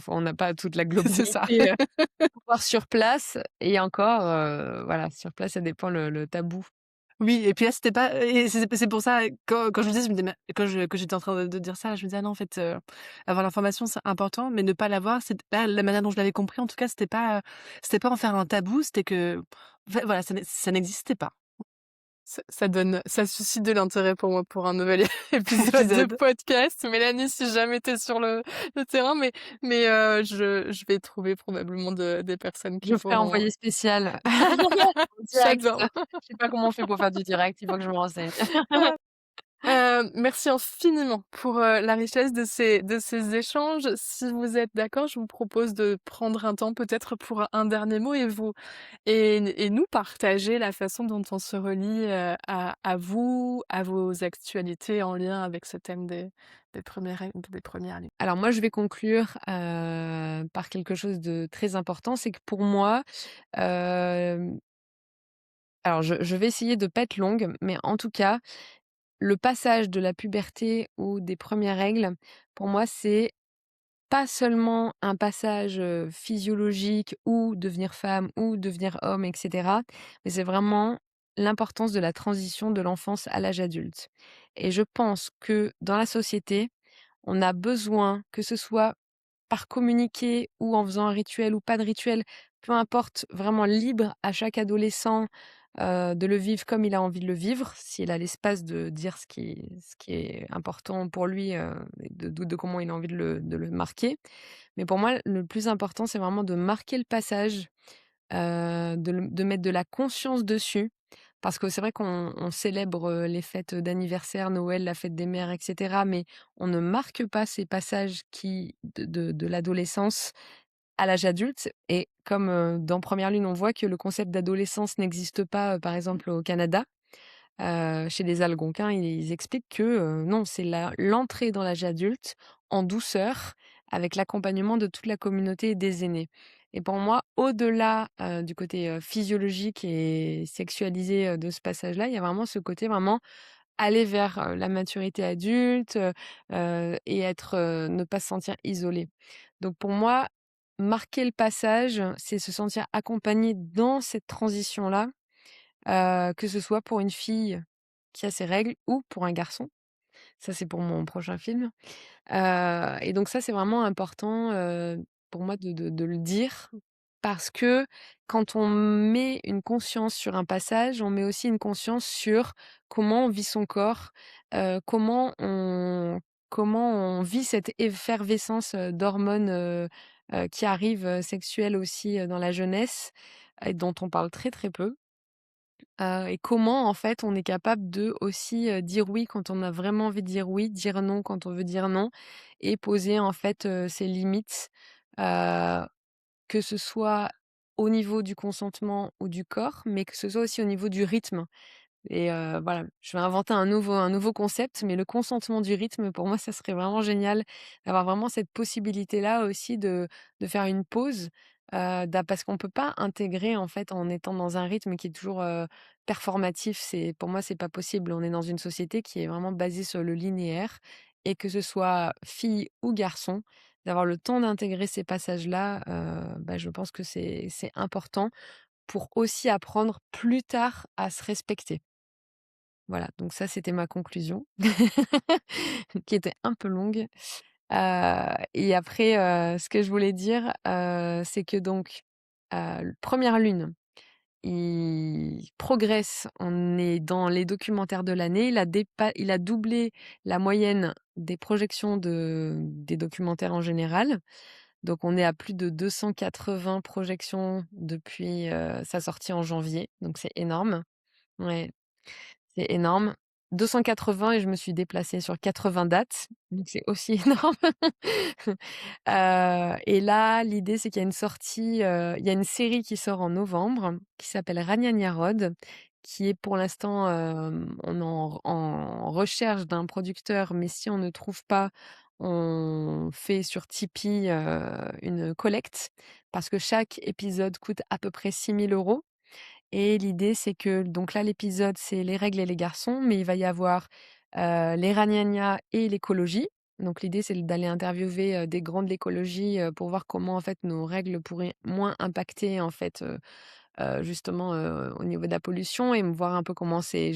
on n'a pas toute la C'est ça. globalité, pour voir sur place et encore, voilà, sur place, ça dépend le tabou. Oui et puis là, c'était pas et c'est pour ça, quand je le dis, je me dis: «Mais» quand j'étais en train de dire ça, je me disais: «Ah non, en fait, avoir l'information, c'est important, mais ne pas l'avoir, c'est là, la manière dont je l'avais compris, en tout cas, c'était pas en faire un tabou, c'était que, en fait, voilà, ça n'existait pas». Ça suscite de l'intérêt pour moi pour un nouvel épisode de Épisode. podcast. Mélanie, si jamais tu es sur le terrain, je vais trouver probablement des personnes qui Je ferai pourront envoyé spécial en direct. j'adore. Je sais pas comment on fait pour faire du direct, il faut que je me renseigne. Merci infiniment pour, la richesse de ces échanges. Si vous êtes d'accord, je vous propose de prendre un temps peut-être pour un dernier mot et nous partager la façon dont on se relie, à vous, à vos actualités en lien avec ce thème des premières lignes. Alors moi, je vais conclure, par quelque chose de très important, c'est que pour moi, hem, alors je vais essayer de pas être longue, mais en tout cas, le passage de la puberté ou des premières règles, pour moi, c'est pas seulement un passage, physiologique ou devenir femme ou devenir homme et cetera, mais c'est vraiment l'importance de la transition de l'enfance à l'âge adulte et je pense que dans la société, on a besoin, que ce soit par communiquer ou en faisant un rituel ou pas de rituel, peu importe, vraiment libre à chaque adolescent, de le vivre comme il a envie de le vivre, s'il a l'espace de dire ce qui est important pour lui, et de comment il a envie de le marquer. Mais pour moi, le plus important, c'est vraiment de marquer le passage, de mettre de la conscience dessus. Parce que c'est vrai qu'on célèbre, les fêtes d'anniversaire, Noël, la fête des mères et cetera, mais on ne marque pas ces passages qui de l'adolescence à l'âge adulte et comme, dans Première Lune, on voit que le concept d'adolescence n'existe pas, par exemple au Canada. Chez les Algonquins, ils expliquent que, non, c'est l'entrée dans l'âge adulte en douceur, avec l'accompagnement de toute la communauté et des aînés. Et pour moi, au-delà, du côté, physiologique et sexualisé, de ce passage-là, il y a vraiment ce côté vraiment aller vers, la maturité adulte, et être, ne pas se sentir isolé. Donc pour moi, marquer le passage, c'est se sentir accompagné dans cette transition-là, que ce soit pour une fille qui a ses règles ou pour un garçon. Ça, c'est pour mon prochain film. Et donc ça, c'est vraiment important, pour moi de le dire parce que quand on met une conscience sur un passage, on met aussi une conscience sur comment on vit son corps, comment on vit cette effervescence, d'hormones, qui arrivent, sexuelles aussi, dans la jeunesse et dont on parle très, très peu. Et comment en fait on est capable de aussi, dire oui quand on a vraiment envie de dire oui, dire non quand on veut dire non et poser en fait, ses limites, heu, que ce soit au niveau du consentement ou du corps, mais que ce soit aussi au niveau du rythme. Et voilà, je vais inventer un nouveau concept, mais le consentement du rythme, pour moi, ça serait vraiment génial d'avoir vraiment cette possibilité-là aussi de faire une pause, parce qu'on peut pas intégrer, en fait, en étant dans un rythme qui est toujours, performatif. Pour moi, c'est pas possible. On est dans une société qui est vraiment basée sur le linéaire et que ce soit fille ou garçon, d'avoir le temps d'intégrer ces passages-là, je pense que c'est important pour aussi apprendre plus tard à se respecter. Voilà, donc ça, c'était ma conclusion, qui était un peu longue. Et après, ce que je voulais dire, c'est que donc 1re lune, il progresse. On est dans les documentaires de l'année. Il a doublé la moyenne des projections des documentaires en général. Donc on est à plus de 280 projections depuis, sa sortie en janvier, donc c'est énorme. Ouais, c'est énorme. 280 et je me suis déplacée sur 80 dates, donc c'est aussi énorme. Et là, l'idée, c'est qu'il y a une sortie, il y a une série qui sort en novembre, qui s'appelle Ragnagna Road, qui est pour l'instant, on est en recherche d'un producteur, mais si on ne trouve pas, on fait sur Tipeee, une collecte parce que chaque épisode coûte à peu près 6 000 € et l'idée, c'est que donc là, l'épisode, c'est les règles et les garçons, mais il va y avoir, les ragnagnas et l'écologie. Donc l'idée, c'est d'aller interviewer, des grands de l'écologie, pour voir comment, en fait, nos règles pourraient moins impacter, en fait, justement, au niveau de la pollution et voir un peu comment c'est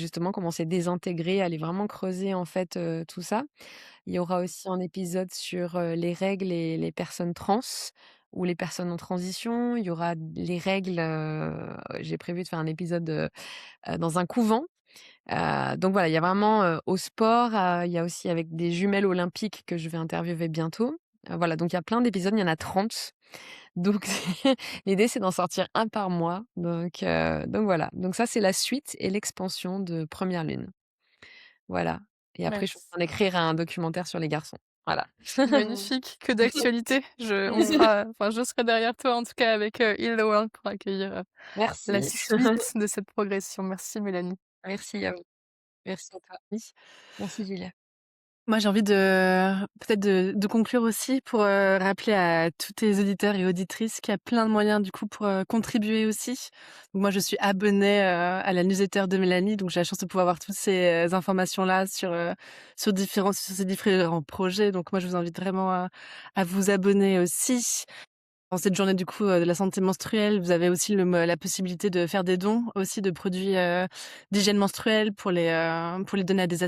désintégré, aller vraiment creuser, en fait, tout ça. Il y aura aussi un épisode sur, les règles et les personnes trans ou les personnes en transition. Il y aura les règles, j'ai prévu de faire un épisode, dans un couvent. Donc voilà, il y a vraiment, au sport, il y a aussi avec des jumelles olympiques que je vais interviewer bientôt. Voilà, donc il y a plein d'épisodes, il y en a 30. Donc l'idée, c'est d'en sortir un par mois. Donc voilà. Donc ça, c'est la suite et l'expansion de Première Lune. Voilà et après je suis en Merci. train d'écrire un documentaire sur les garçons. Voilà. Magnifique, que d'actualité. Je serai derrière toi en tout cas avec, Heal the World pour accueillir, la Merci. suite de cette progression. Merci Mélanie. Merci à vous. Merci à toi. Merci Julia. Moi, j'ai envie peut-être de conclure aussi pour, rappeler à tous tes auditeurs et auditrices qu'il y a plein de moyens du coup pour, contribuer aussi. Donc moi, je suis abonnée, à la newsletter de Mélanie, donc j'ai la chance de pouvoir avoir toutes ces, informations-là sur ces différents projets. Donc moi, je vous invite vraiment à vous abonner aussi. En cette journée du coup, de la santé menstruelle, vous avez aussi la possibilité de faire des dons aussi de produits, d'hygiène menstruelle pour les donner à des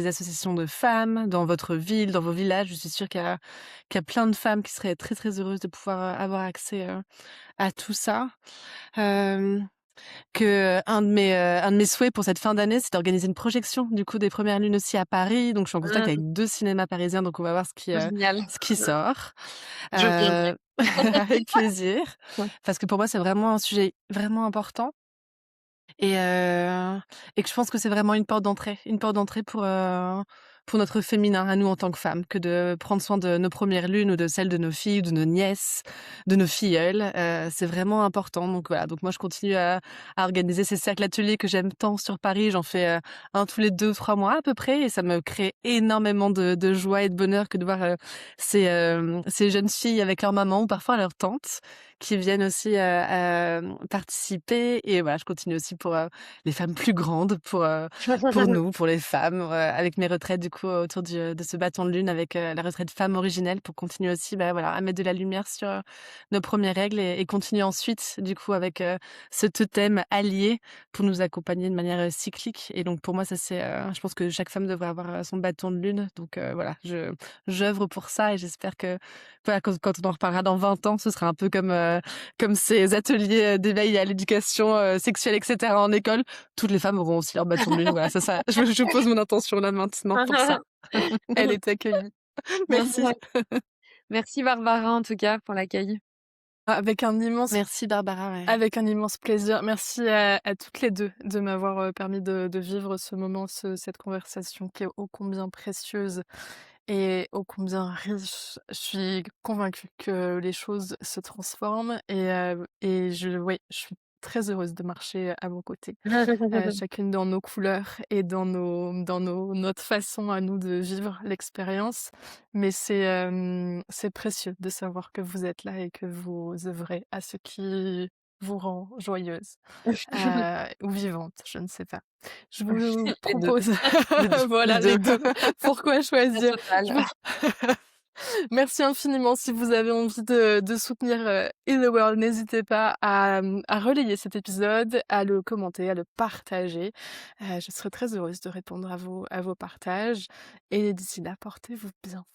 associations de femmes dans votre ville, dans vos villages. Je suis sûre qu'il y a plein de femmes qui seraient très, très heureuses de pouvoir, avoir accès, à tout ça. Hem un de mes souhaits pour cette fin d'année, c'est d'organiser une projection du coup des premières lunes aussi à Paris. Donc je suis en contact avec Mmh. 2 cinémas parisiens, donc on va voir Génial. ce qui sort. Je viendrai. Heu, avec plaisir, parce que pour moi, c'est vraiment un sujet vraiment important et heu et que je pense que c'est vraiment une porte d'entrée pour notre féminin à nous en tant que femmes, que de prendre soin de nos premières lunes ou de celles de nos filles ou de nos nièces, de nos filleules, c'est vraiment important. Donc voilà, donc moi je continue à organiser ces cercles ateliers que j'aime tant sur Paris. J'en fais, 1 tous les 2 ou 3 mois à peu près et ça me crée énormément de joie et de bonheur que de voir, ces jeunes filles avec leur maman ou parfois leur tante qui viennent aussi, participer et voilà, je continue aussi pour, les femmes plus grandes, pour nous, pour les femmes, avec mes retraites du coup autour de ce bâton de lune avec, la retraite femme originelle pour continuer aussi, bah, voilà, à mettre de la lumière sur, nos premières règles et continuer ensuite du coup avec, ce totem allié pour nous accompagner de manière, cyclique et donc pour moi ça c'est, je pense que chaque femme devrait avoir, son bâton de lune donc voilà, j'œuvre pour ça et j'espère que voilà, quand on en reparlera dans 20 ans, ce sera un peu comme ces ateliers, d'éveil à l'éducation, sexuelle et cetera en école. Toutes les femmes auront aussi leur bâton de lune, voilà, ça je pose mon intention là maintenant pour ça. Elle est accueillie. Merci. Merci Barbara en tout cas pour l'accueil. Avec un immense Merci Barbara, ouais. Avec un immense plaisir. Merci à toutes les 2 de m'avoir, permis de vivre ce moment, cette conversation qui est ô combien précieuse et ô combien riche. Je suis convaincue que les choses se transforment et je suis très heureuse de marcher à vos côtés, chacune dans nos couleurs et dans notre façon à nous de vivre l'expérience. Mais c'est précieux de savoir que vous êtes là et que vous œuvrez à ce qui vous rend joyeuse, ou vivante, je ne sais pas. Je vous Les 2, propose Les 2, les voilà 2. les 2. Pourquoi la choisir? Je vous totale. Merci infiniment. Si vous avez envie de soutenir, In the World, n'hésitez pas à relayer cet épisode, à le commenter, à le partager. Je serai très heureuse de répondre à vos partages et d'ici là, portez-vous bien.